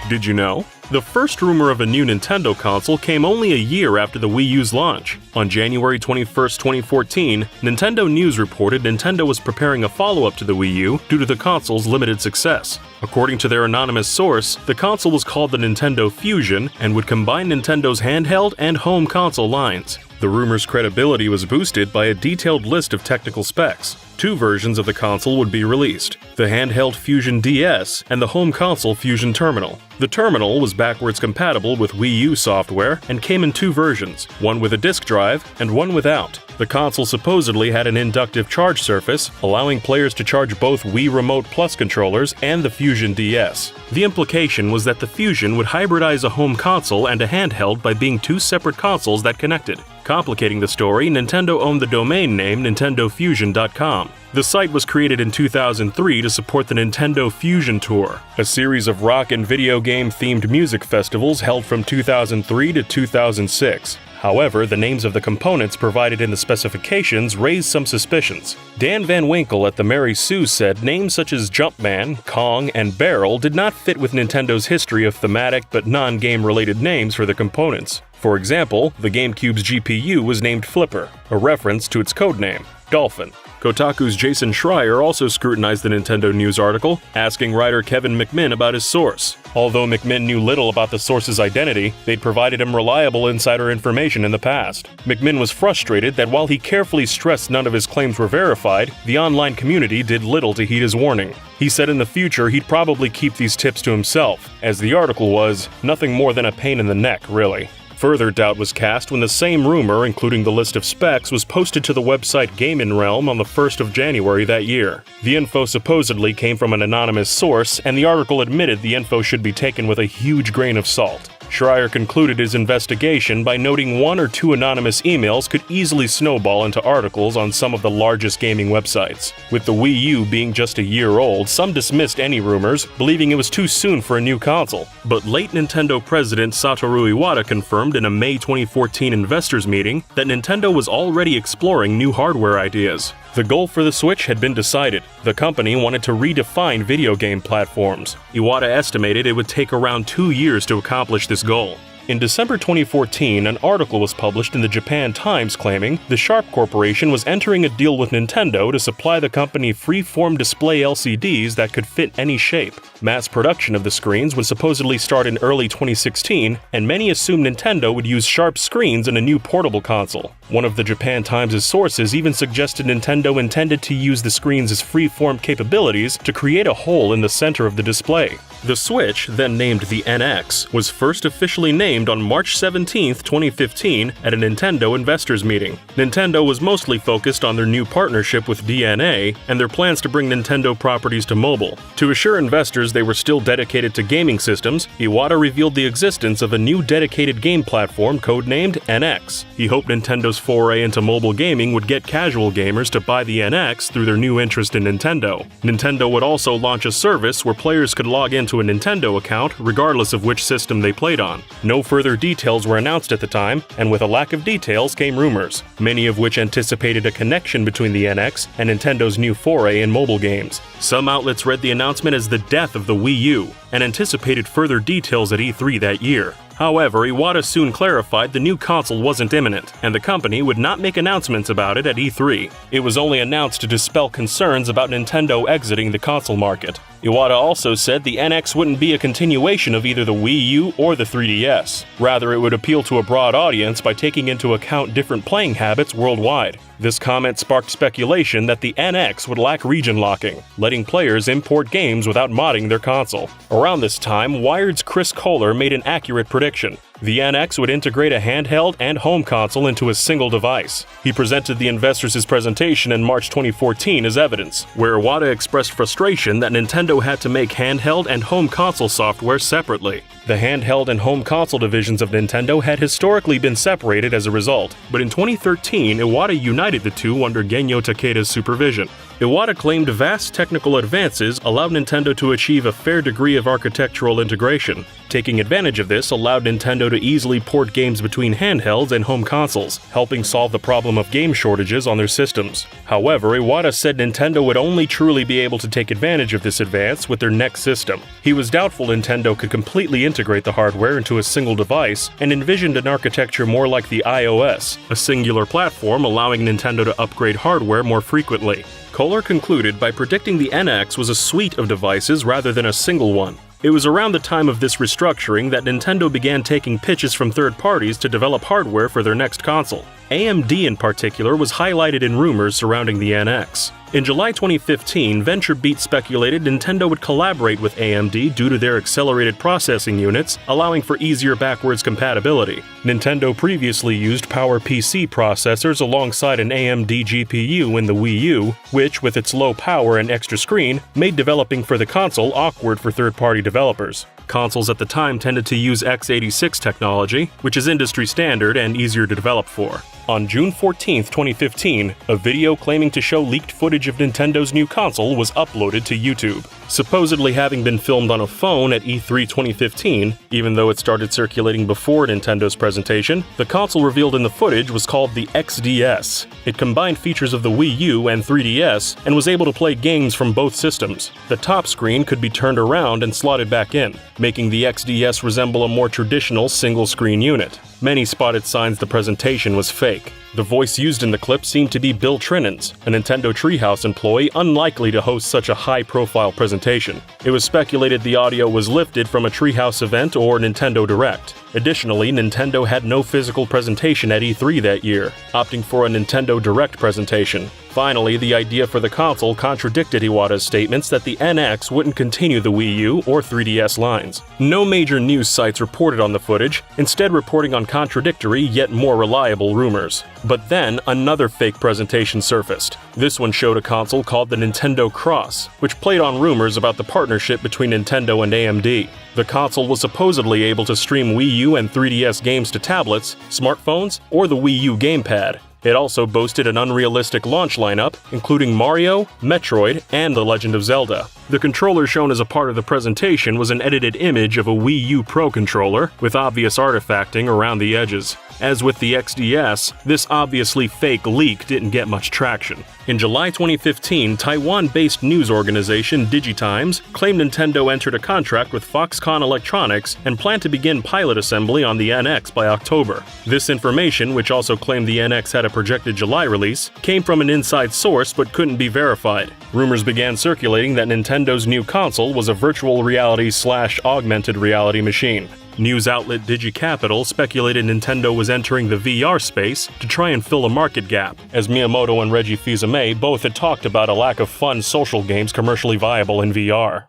Did you know? The first rumor of a new Nintendo console came only a year after the Wii U's launch. On January 21, 2014, Nintendo News reported Nintendo was preparing a follow-up to the Wii U due to the console's limited success. According to their anonymous source, the console was called the Nintendo Fusion and would combine Nintendo's handheld and home console lines. The rumor's credibility was boosted by a detailed list of technical specs. Two versions of the console would be released, the handheld Fusion DS and the home console Fusion Terminal. The terminal was backwards compatible with Wii U software and came in two versions, one with a disk drive and one without. The console supposedly had an inductive charge surface, allowing players to charge both Wii Remote Plus controllers and the Fusion DS. The implication was that the Fusion would hybridize a home console and a handheld by being two separate consoles that connected. Complicating the story, Nintendo owned the domain name NintendoFusion.com. The site was created in 2003 to support the Nintendo Fusion Tour, a series of rock and video game-themed music festivals held from 2003 to 2006. However, the names of the components provided in the specifications raised some suspicions. Dan Van Winkle at the Mary Sue said names such as Jumpman, Kong, and Barrel did not fit with Nintendo's history of thematic but non-game related names for the components. For example, the GameCube's GPU was named Flipper, a reference to its codename, Dolphin. Kotaku's Jason Schreier also scrutinized the Nintendo News article, asking writer Kevin McMinn about his source. Although McMinn knew little about the source's identity, they'd provided him reliable insider information in the past. McMinn was frustrated that while he carefully stressed none of his claims were verified, the online community did little to heed his warning. He said in the future he'd probably keep these tips to himself, as the article was nothing more than a pain in the neck, really. Further doubt was cast when the same rumor, including the list of specs, was posted to the website Game Realm on the 1st of January that year. The info supposedly came from an anonymous source, and the article admitted the info should be taken with a huge grain of salt. Schreier concluded his investigation by noting one or two anonymous emails could easily snowball into articles on some of the largest gaming websites. With the Wii U being just a year old, some dismissed any rumors, believing it was too soon for a new console. But late Nintendo president Satoru Iwata confirmed in a May 2014 investors meeting that Nintendo was already exploring new hardware ideas. The goal for the Switch had been decided. The company wanted to redefine video game platforms. Iwata estimated it would take around 2 years to accomplish this goal. In December 2014, an article was published in the Japan Times claiming the Sharp Corporation was entering a deal with Nintendo to supply the company free-form display LCDs that could fit any shape. Mass production of the screens would supposedly start in early 2016, and many assumed Nintendo would use Sharp screens in a new portable console. One of the Japan Times' sources even suggested Nintendo intended to use the screens' free-form capabilities to create a hole in the center of the display. The Switch, then named the NX, was first officially named on March 17, 2015 at a Nintendo investors meeting. Nintendo was mostly focused on their new partnership with DNA and their plans to bring Nintendo properties to mobile. To assure investors they were still dedicated to gaming systems, Iwata revealed the existence of a new dedicated game platform codenamed NX. He hoped Nintendo's foray into mobile gaming would get casual gamers to buy the NX through their new interest in Nintendo. Nintendo would also launch a service where players could log into a Nintendo account regardless of which system they played on. No further details were announced at the time, and with a lack of details came rumors, many of which anticipated a connection between the NX and Nintendo's new foray in mobile games. Some outlets read the announcement as the death of of the Wii U, and anticipated further details at E3 that year. However, Iwata soon clarified the new console wasn't imminent, and the company would not make announcements about it at E3. It was only announced to dispel concerns about Nintendo exiting the console market. Iwata also said the NX wouldn't be a continuation of either the Wii U or the 3DS. Rather, it would appeal to a broad audience by taking into account different playing habits worldwide. This comment sparked speculation that the NX would lack region locking, letting players import games without modding their console. Around this time, Wired's Chris Kohler made an accurate prediction. The NX would integrate a handheld and home console into a single device. He presented the investors his presentation in March 2014 as evidence, where Iwata expressed frustration that Nintendo had to make handheld and home console software separately. The handheld and home console divisions of Nintendo had historically been separated as a result, but in 2013, Iwata united the two under Genyo Takeda's supervision. Iwata claimed vast technical advances allowed Nintendo to achieve a fair degree of architectural integration. Taking advantage of this allowed Nintendo to easily port games between handhelds and home consoles, helping solve the problem of game shortages on their systems. However, Iwata said Nintendo would only truly be able to take advantage of this advance with their next system. He was doubtful Nintendo could completely integrate the hardware into a single device, and envisioned an architecture more like the iOS, a singular platform allowing Nintendo to upgrade hardware more frequently. Kohler concluded by predicting the NX was a suite of devices rather than a single one. It was around the time of this restructuring that Nintendo began taking pitches from third parties to develop hardware for their next console. AMD in particular was highlighted in rumors surrounding the NX. In July 2015, VentureBeat speculated Nintendo would collaborate with AMD due to their accelerated processing units, allowing for easier backwards compatibility. Nintendo previously used PowerPC processors alongside an AMD GPU in the Wii U, which, with its low power and extra screen, made developing for the console awkward for third-party developers. Consoles at the time tended to use x86 technology, which is industry standard and easier to develop for. On June 14, 2015, a video claiming to show leaked footage of Nintendo's new console was uploaded to YouTube. Supposedly having been filmed on a phone at E3 2015, even though it started circulating before Nintendo's presentation, the console revealed in the footage was called the XDS. It combined features of the Wii U and 3DS and was able to play games from both systems. The top screen could be turned around and slotted back in, making the XDS resemble a more traditional single-screen unit. Many spotted signs the presentation was fake. The voice used in the clip seemed to be Bill Trinin's, a Nintendo Treehouse employee unlikely to host such a high-profile presentation. It was speculated the audio was lifted from a Treehouse event or Nintendo Direct. Additionally, Nintendo had no physical presentation at E3 that year, opting for a Nintendo Direct presentation. Finally, the idea for the console contradicted Iwata's statements that the NX wouldn't continue the Wii U or 3DS lines. No major news sites reported on the footage, instead reporting on contradictory yet more reliable rumors. But then, another fake presentation surfaced. This one showed a console called the Nintendo Cross, which played on rumors about the partnership between Nintendo and AMD. The console was supposedly able to stream Wii U and 3DS games to tablets, smartphones, or the Wii U gamepad. It also boasted an unrealistic launch lineup, including Mario, Metroid, and The Legend of Zelda. The controller shown as a part of the presentation was an edited image of a Wii U Pro controller, with obvious artifacting around the edges. As with the XDS, this obviously fake leak didn't get much traction. In July 2015, Taiwan-based news organization Digitimes claimed Nintendo entered a contract with Foxconn Electronics and planned to begin pilot assembly on the NX by October. This information, which also claimed the NX had a projected July release, came from an inside source but couldn't be verified. Rumors began circulating that Nintendo's new console was a virtual reality/augmented reality machine. News outlet DigiCapital speculated Nintendo was entering the VR space to try and fill a market gap, as Miyamoto and Reggie Fils-Aimé both had talked about a lack of fun social games commercially viable in VR.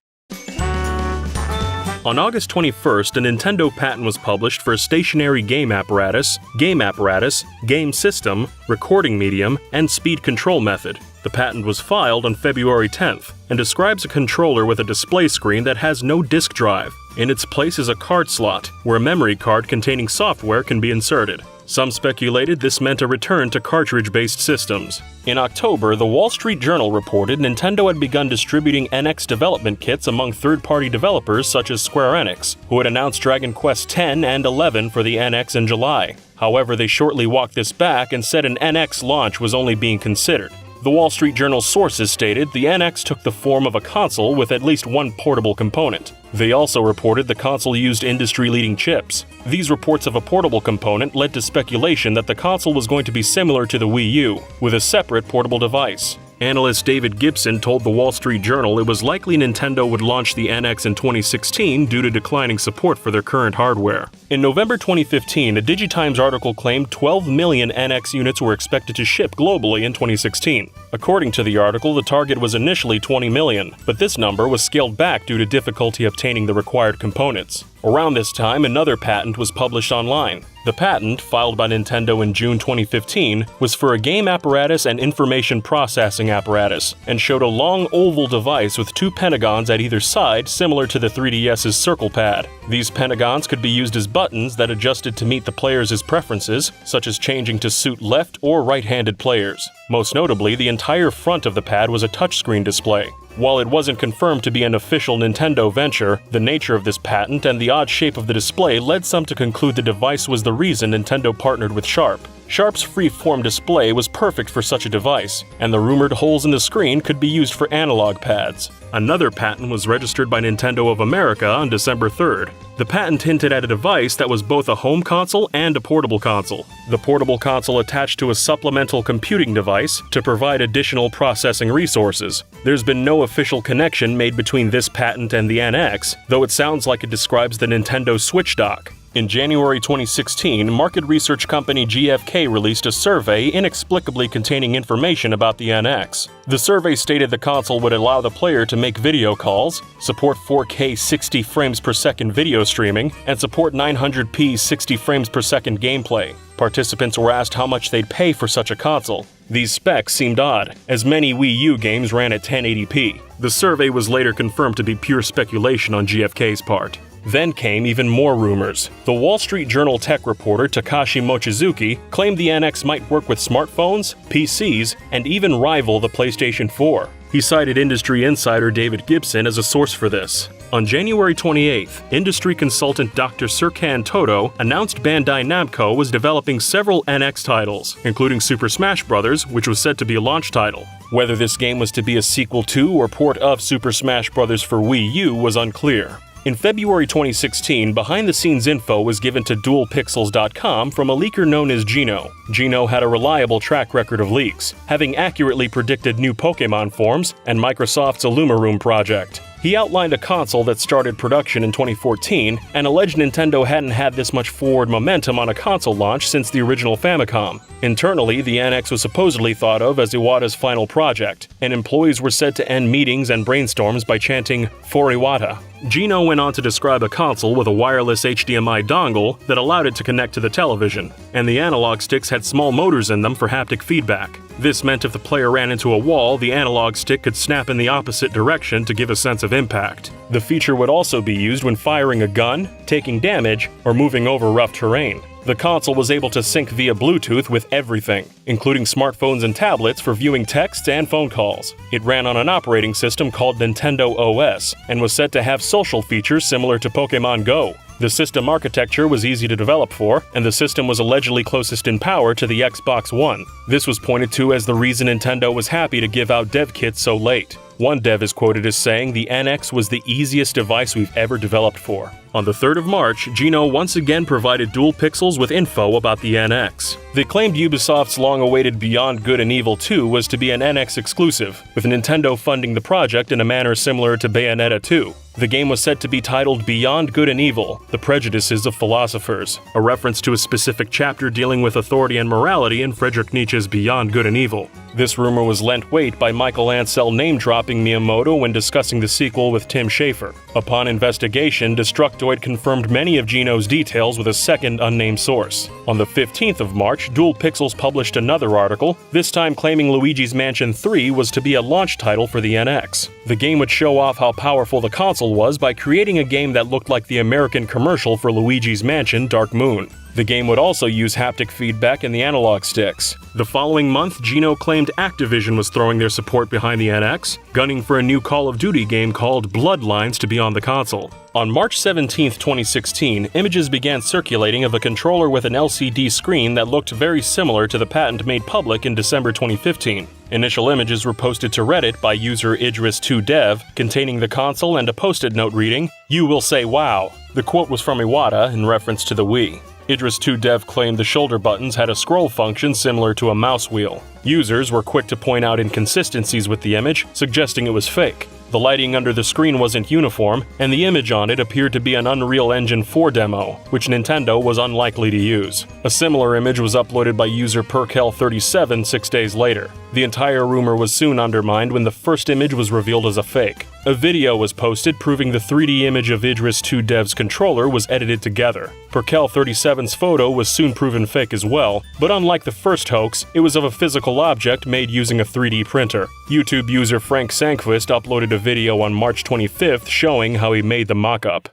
On August 21st, a Nintendo patent was published for a stationary game apparatus, game system, recording medium, and speed control method. The patent was filed on February 10th and describes a controller with a display screen that has no disk drive. In its place is a card slot, where a memory card containing software can be inserted. Some speculated this meant a return to cartridge-based systems. In October, the Wall Street Journal reported Nintendo had begun distributing NX development kits among third-party developers such as Square Enix, who had announced Dragon Quest X and XI for the NX in July. However, they shortly walked this back and said an NX launch was only being considered. The Wall Street Journal's sources stated the NX took the form of a console with at least one portable component. They also reported the console used industry-leading chips. These reports of a portable component led to speculation that the console was going to be similar to the Wii U, with a separate portable device. Analyst David Gibson told the Wall Street Journal it was likely Nintendo would launch the NX in 2016 due to declining support for their current hardware. In November 2015, a Digitimes article claimed 12 million NX units were expected to ship globally in 2016. According to the article, the target was initially 20 million, but this number was scaled back due to difficulty obtaining the required components. Around this time, another patent was published online. The patent, filed by Nintendo in June 2015, was for a game apparatus and information processing apparatus, and showed a long oval device with two pentagons at either side similar to the 3DS's circle pad. These pentagons could be used as buttons that adjusted to meet the player's preferences, such as changing to suit left or right-handed players. Most notably, the entire front of the pad was a touchscreen display. While it wasn't confirmed to be an official Nintendo venture, the nature of this patent and the odd shape of the display led some to conclude the device was the reason Nintendo partnered with Sharp. Sharp's free-form display was perfect for such a device, and the rumored holes in the screen could be used for analog pads. Another patent was registered by Nintendo of America on December 3rd. The patent hinted at a device that was both a home console and a portable console. The portable console attached to a supplemental computing device to provide additional processing resources. There's been no official connection made between this patent and the NX, though it sounds like it describes the Nintendo Switch dock. In January 2016, market research company GFK released a survey inexplicably containing information about the NX. The survey stated the console would allow the player to make video calls, support 4K 60 frames per second video streaming, and support 900p 60 frames per second gameplay. Participants were asked how much they'd pay for such a console. These specs seemed odd, as many Wii U games ran at 1080p. The survey was later confirmed to be pure speculation on GFK's part. Then came even more rumors. The Wall Street Journal tech reporter Takashi Mochizuki claimed the NX might work with smartphones, PCs, and even rival the PlayStation 4. He cited industry insider David Gibson as a source for this. On January 28th, industry consultant Dr. Serkan Toto announced Bandai Namco was developing several NX titles, including Super Smash Bros., which was said to be a launch title. Whether this game was to be a sequel to or port of Super Smash Bros. For Wii U was unclear. In February 2016, behind-the-scenes info was given to DualPixels.com from a leaker known as Gino. Gino had a reliable track record of leaks, having accurately predicted new Pokémon forms and Microsoft's IllumiRoom project. He outlined a console that started production in 2014 and alleged Nintendo hadn't had this much forward momentum on a console launch since the original Famicom. Internally, the NX was supposedly thought of as Iwata's final project, and employees were said to end meetings and brainstorms by chanting, "For Iwata." Gino went on to describe a console with a wireless HDMI dongle that allowed it to connect to the television, and the analog sticks had small motors in them for haptic feedback. This meant if the player ran into a wall, the analog stick could snap in the opposite direction to give a sense of impact. The feature would also be used when firing a gun, taking damage, or moving over rough terrain. The console was able to sync via Bluetooth with everything, including smartphones and tablets for viewing texts and phone calls. It ran on an operating system called Nintendo OS, and was said to have social features similar to Pokémon Go. The system architecture was easy to develop for, and the system was allegedly closest in power to the Xbox One. This was pointed to as the reason Nintendo was happy to give out dev kits so late. One dev is quoted as saying the NX was the easiest device we've ever developed for. On the 3rd of March, Gino once again provided DualPixels with info about the NX. They claimed Ubisoft's long-awaited Beyond Good and Evil 2 was to be an NX exclusive, with Nintendo funding the project in a manner similar to Bayonetta 2. The game was said to be titled Beyond Good and Evil: The Prejudices of Philosophers, a reference to a specific chapter dealing with authority and morality in Friedrich Nietzsche's Beyond Good and Evil. This rumor was lent weight by Michael Ansel name-dropping Miyamoto when discussing the sequel with Tim Schafer. Upon investigation, Destructoid confirmed many of Gino's details with a second unnamed source. On the 15th of March, DualPixels published another article, this time claiming Luigi's Mansion 3 was to be a launch title for the NX. The game would show off how powerful the console was by creating a game that looked like the American commercial for Luigi's Mansion Dark Moon. The game would also use haptic feedback in the analog sticks. The following month, Geno claimed Activision was throwing their support behind the NX, gunning for a new Call of Duty game called Bloodlines to be on the console. On March 17, 2016, images began circulating of a controller with an LCD screen that looked very similar to the patent made public in December 2015. Initial images were posted to Reddit by user Idris2Dev, containing the console and a post-it note reading, "You will say wow." The quote was from Iwata in reference to the Wii. Idris2Dev claimed the shoulder buttons had a scroll function similar to a mouse wheel. Users were quick to point out inconsistencies with the image, suggesting it was fake. The lighting under the screen wasn't uniform, and the image on it appeared to be an Unreal Engine 4 demo, which Nintendo was unlikely to use. A similar image was uploaded by user Perkel37 6 days later. The entire rumor was soon undermined when the first image was revealed as a fake. A video was posted proving the 3D image of Idris2Dev's controller was edited together. Perkel37's photo was soon proven fake as well, but unlike the first hoax, it was of a physical object made using a 3D printer. YouTube user Frank Sanquist uploaded a video on March 25th showing how he made the mock-up.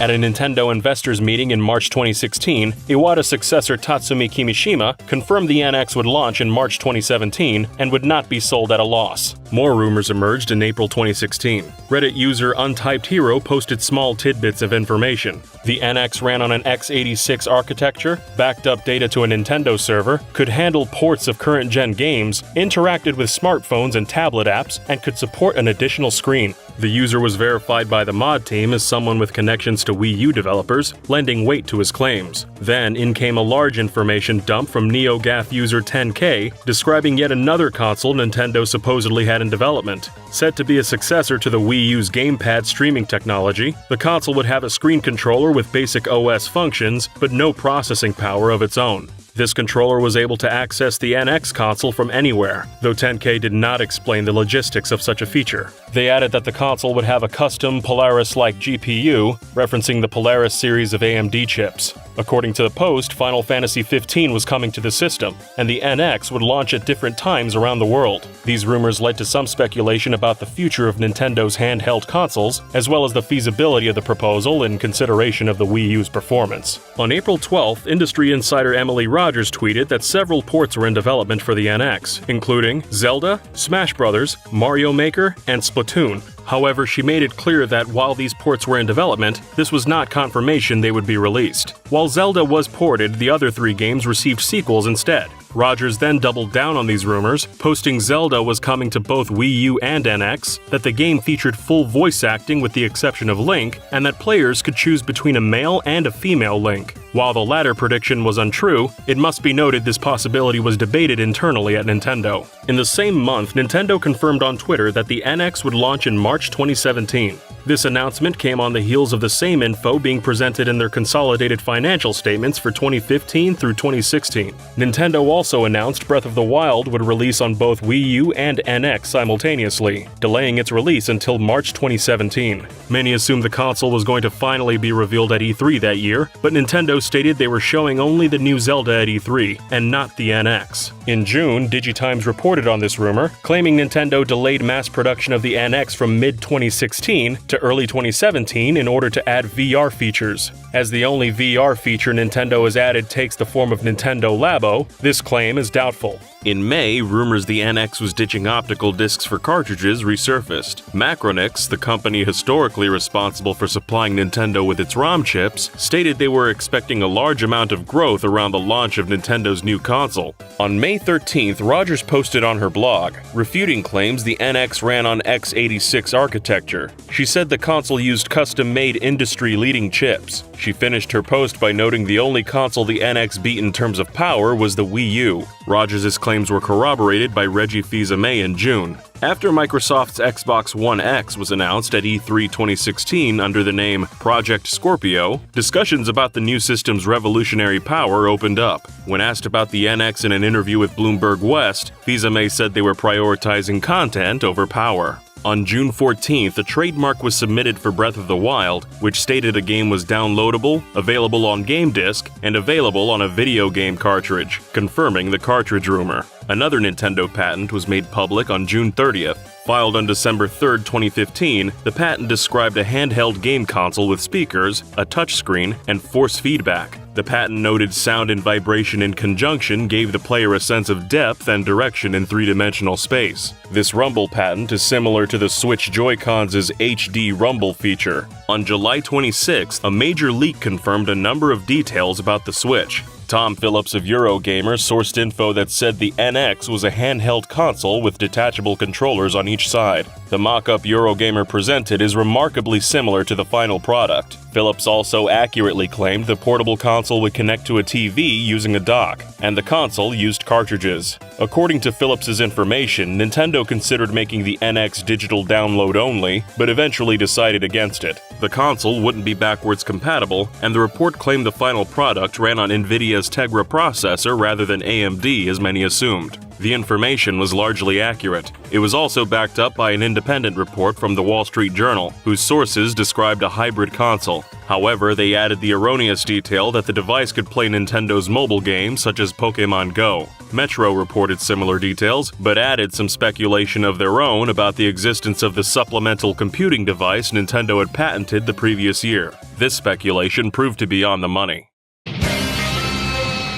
At a Nintendo investors meeting in March 2016, Iwata's successor Tatsumi Kimishima confirmed the NX would launch in March 2017 and would not be sold at a loss. More rumors emerged in April 2016. Reddit user Untyped Hero posted small tidbits of information. The NX ran on an x86 architecture, backed up data to a Nintendo server, could handle ports of current-gen games, interacted with smartphones and tablet apps, and could support an additional screen. The user was verified by the mod team as someone with connections to Wii U developers, lending weight to his claims. Then in came a large information dump from NeoGAF user 10K, describing yet another console Nintendo supposedly had in development. Set to be a successor to the Wii U's gamepad streaming technology, the console would have a screen controller with basic OS functions, but no processing power of its own. This controller was able to access the NX console from anywhere, though 10K did not explain the logistics of such a feature. They added that the console would have a custom Polaris-like GPU, referencing the Polaris series of AMD chips. According to the post, Final Fantasy XV was coming to the system, and the NX would launch at different times around the world. These rumors led to some speculation about the future of Nintendo's handheld consoles, as well as the feasibility of the proposal in consideration of the Wii U's performance. On April 12th, industry insider Emily Rogers tweeted that several ports were in development for the NX, including Zelda, Smash Bros., Mario Maker, and Splatoon. However, she made it clear that while these ports were in development, this was not confirmation they would be released. While Zelda was ported, the other 3 games received sequels instead. Rogers then doubled down on these rumors, posting Zelda was coming to both Wii U and NX, that the game featured full voice acting with the exception of Link, and that players could choose between a male and a female Link. While the latter prediction was untrue, it must be noted this possibility was debated internally at Nintendo. In the same month, Nintendo confirmed on Twitter that the NX would launch in March 2017. This announcement came on the heels of the same info being presented in their consolidated financial statements for 2015 through 2016. Nintendo also announced Breath of the Wild would release on both Wii U and NX simultaneously, delaying its release until March 2017. Many assumed the console was going to finally be revealed at E3 that year, but Nintendo stated they were showing only the new Zelda at E3, and not the NX. In June, DigiTimes reported on this rumor, claiming Nintendo delayed mass production of the NX from mid-2016 to early 2017 in order to add VR features. As the only VR feature Nintendo has added takes the form of Nintendo Labo, this claim is doubtful. In May, rumors the NX was ditching optical discs for cartridges resurfaced. Macronix, the company historically responsible for supplying Nintendo with its ROM chips, stated they were expecting a large amount of growth around the launch of Nintendo's new console. On May 13th, Rogers posted on her blog, refuting claims the NX ran on x86 architecture. She said the console used custom-made industry-leading chips. She finished her post by noting the only console the NX beat in terms of power was the Wii U. Rogers' claims were corroborated by Reggie Fils-Aimé in June. After Microsoft's Xbox One X was announced at E3 2016 under the name Project Scorpio, discussions about the new system's revolutionary power opened up. When asked about the NX in an interview with Bloomberg West, Fils-Aimé said they were prioritizing content over power. On June 14th, a trademark was submitted for Breath of the Wild, which stated a game was downloadable, available on game disc, and available on a video game cartridge, confirming the cartridge rumor. Another Nintendo patent was made public on June 30th. Filed on December 3, 2015, the patent described a handheld game console with speakers, a touchscreen, and force feedback. The patent noted sound and vibration in conjunction gave the player a sense of depth and direction in three-dimensional space. This rumble patent is similar to the Switch Joy-Cons' HD rumble feature. On July 26, a major leak confirmed a number of details about the Switch. Tom Phillips of Eurogamer sourced info that said the NX was a handheld console with detachable controllers on each side. The mock-up Eurogamer presented is remarkably similar to the final product. Phillips also accurately claimed the portable console would connect to a TV using a dock, and the console used cartridges. According to Phillips's information, Nintendo considered making the NX digital download only, but eventually decided against it. The console wouldn't be backwards compatible, and the report claimed the final product ran on NVIDIA's Tegra processor rather than AMD as many assumed. The information was largely accurate. It was also backed up by an independent report from the Wall Street Journal, whose sources described a hybrid console. However, they added the erroneous detail that the device could play Nintendo's mobile games such as Pokémon Go. Metro reported similar details, but added some speculation of their own about the existence of the supplemental computing device Nintendo had patented the previous year. This speculation proved to be on the money.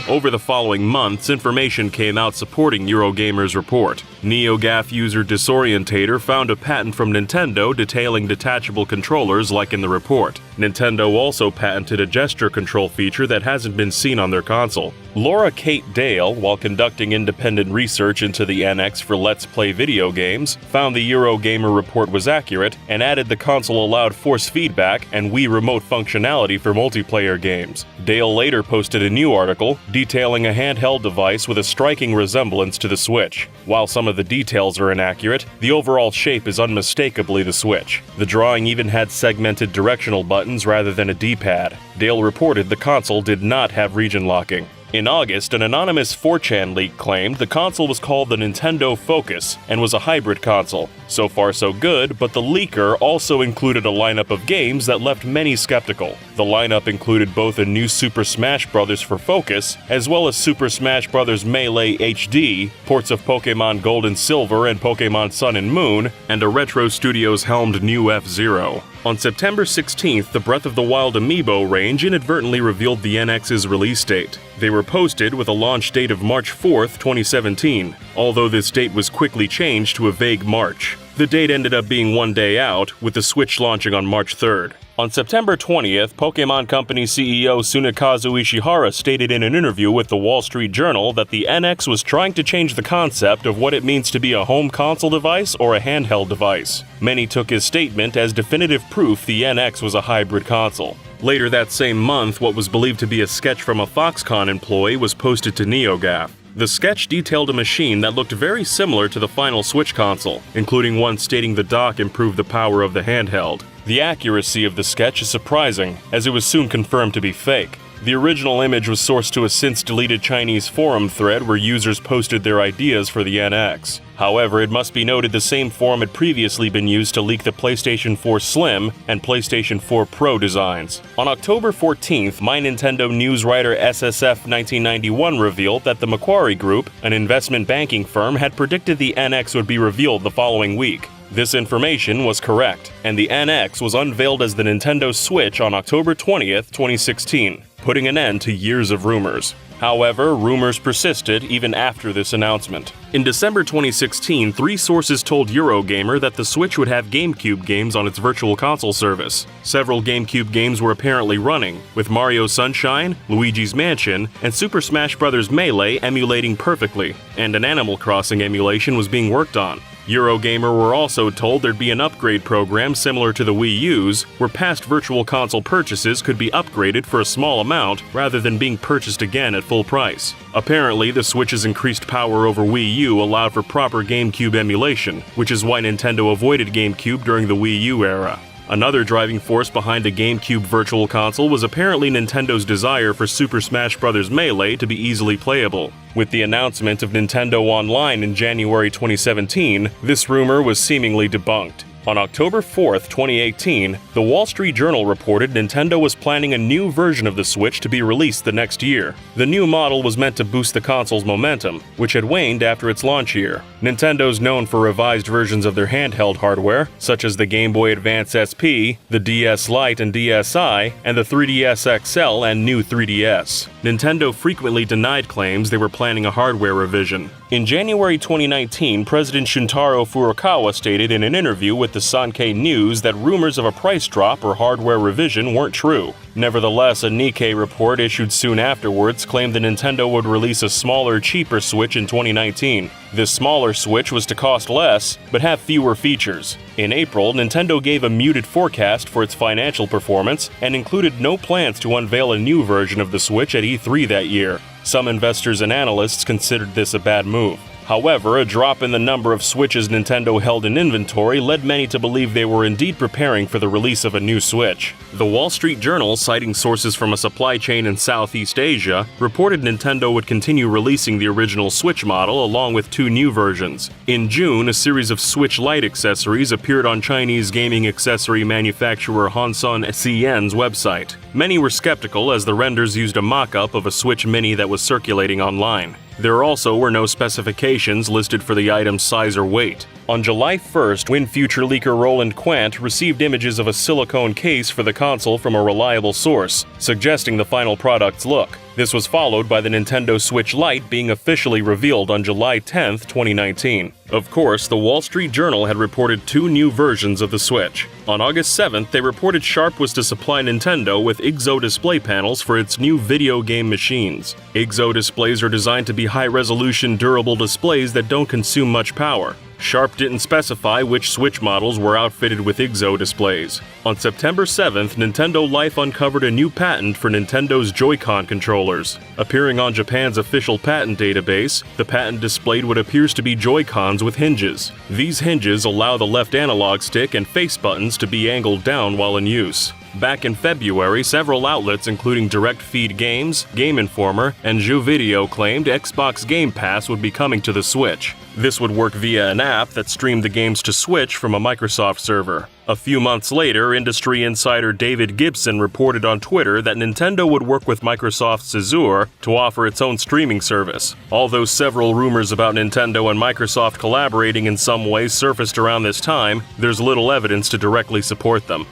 Over the following months, information came out supporting Eurogamer's report. NeoGAF user Disorientator found a patent from Nintendo detailing detachable controllers like in the report. Nintendo also patented a gesture control feature that hasn't been seen on their console. Laura Kate Dale, while conducting independent research into the NX for Let's Play video games, found the Eurogamer report was accurate and added the console allowed force feedback and Wii Remote functionality for multiplayer games. Dale later posted a new article detailing a handheld device with a striking resemblance to the Switch. While some of the details are inaccurate, the overall shape is unmistakably the Switch. The drawing even had segmented directional buttons rather than a D-pad. Dale reported the console did not have region locking. In August, an anonymous 4chan leak claimed the console was called the Nintendo Focus and was a hybrid console. So far so good, but the leaker also included a lineup of games that left many skeptical. The lineup included both a new Super Smash Bros. For Focus, as well as Super Smash Bros. Melee HD, ports of Pokémon Gold and Silver and Pokémon Sun and Moon, and a Retro Studios helmed new F-Zero. On September 16th, the Breath of the Wild amiibo range inadvertently revealed the NX's release date. They were posted with a launch date of March 4th, 2017, although this date was quickly changed to a vague March. The date ended up being one day out, with the Switch launching on March 3rd. On September 20th, Pokémon Company CEO Tsunekazu Ishihara stated in an interview with the Wall Street Journal that the NX was trying to change the concept of what it means to be a home console device or a handheld device. Many took his statement as definitive proof the NX was a hybrid console. Later that same month, what was believed to be a sketch from a Foxconn employee was posted to NeoGAF. The sketch detailed a machine that looked very similar to the final Switch console, including one stating the dock improved the power of the handheld. The accuracy of the sketch is surprising, as it was soon confirmed to be fake. The original image was sourced to a since-deleted Chinese forum thread where users posted their ideas for the NX. However, it must be noted the same forum had previously been used to leak the PlayStation 4 Slim and PlayStation 4 Pro designs. On October 14th, My Nintendo news writer SSF1991 revealed that the Macquarie Group, an investment banking firm, had predicted the NX would be revealed the following week. This information was correct, and the NX was unveiled as the Nintendo Switch on October 20th, 2016, putting an end to years of rumors. However, rumors persisted even after this announcement. In December 2016, 3 sources told Eurogamer that the Switch would have GameCube games on its Virtual Console service. Several GameCube games were apparently running, with Mario Sunshine, Luigi's Mansion, and Super Smash Bros. Melee emulating perfectly, and an Animal Crossing emulation was being worked on. Eurogamer were also told there'd be an upgrade program similar to the Wii U's, where past Virtual Console purchases could be upgraded for a small amount rather than being purchased again at full price. Apparently, the Switch's increased power over Wii U allowed for proper GameCube emulation, which is why Nintendo avoided GameCube during the Wii U era. Another driving force behind the GameCube Virtual Console was apparently Nintendo's desire for Super Smash Bros. Melee to be easily playable. With the announcement of Nintendo Online in January 2017, this rumor was seemingly debunked. On October 4th, 2018, the Wall Street Journal reported Nintendo was planning a new version of the Switch to be released the next year. The new model was meant to boost the console's momentum, which had waned after its launch year. Nintendo's known for revised versions of their handheld hardware, such as the Game Boy Advance SP, the DS Lite and DSi, and the 3DS XL and new 3DS. Nintendo frequently denied claims they were planning a hardware revision. In January 2019, President Shuntaro Furukawa stated in an interview with the Sankei News that rumors of a price drop or hardware revision weren't true. Nevertheless, a Nikkei report issued soon afterwards claimed that Nintendo would release a smaller, cheaper Switch in 2019. This smaller Switch was to cost less, but have fewer features. In April, Nintendo gave a muted forecast for its financial performance and included no plans to unveil a new version of the Switch at E3 that year. Some investors and analysts considered this a bad move. However, a drop in the number of Switches Nintendo held in inventory led many to believe they were indeed preparing for the release of a new Switch. The Wall Street Journal, citing sources from a supply chain in Southeast Asia, reported Nintendo would continue releasing the original Switch model along with two new versions. In June, a series of Switch Lite accessories appeared on Chinese gaming accessory manufacturer Hanson CN's website. Many were skeptical as the renders used a mock-up of a Switch Mini that was circulating online. There also were no specifications listed for the item's size or weight. On July 1st, WinFuture leaker Roland Quant received images of a silicone case for the console from a reliable source, suggesting the final product's look. This was followed by the Nintendo Switch Lite being officially revealed on July 10, 2019. Of course, the Wall Street Journal had reported two new versions of the Switch. On August 7th, they reported Sharp was to supply Nintendo with IGZO display panels for its new video game machines. IGZO displays are designed to be high-resolution, durable displays that don't consume much power. Sharp didn't specify which Switch models were outfitted with IGZO displays. On September 7th, Nintendo Life uncovered a new patent for Nintendo's Joy-Con controllers. Appearing on Japan's official patent database, the patent displayed what appears to be Joy-Cons with hinges. These hinges allow the left analog stick and face buttons to be angled down while in use. Back in February, several outlets including Direct Feed Games, Game Informer, and Jeux Video claimed Xbox Game Pass would be coming to the Switch. This would work via an app that streamed the games to Switch from a Microsoft server. A few months later, industry insider David Gibson reported on Twitter that Nintendo would work with Microsoft's Azure to offer its own streaming service. Although several rumors about Nintendo and Microsoft collaborating in some way surfaced around this time, there's little evidence to directly support them.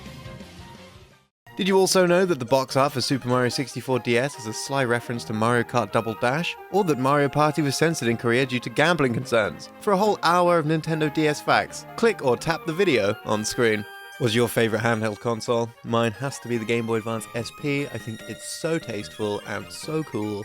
Did you also know that the box art for Super Mario 64 DS is a sly reference to Mario Kart Double Dash? Or that Mario Party was censored in Korea due to gambling concerns? For a whole hour of Nintendo DS facts, click or tap the video on screen. What's your favourite handheld console? Mine has to be the Game Boy Advance SP. I think it's so tasteful and so cool.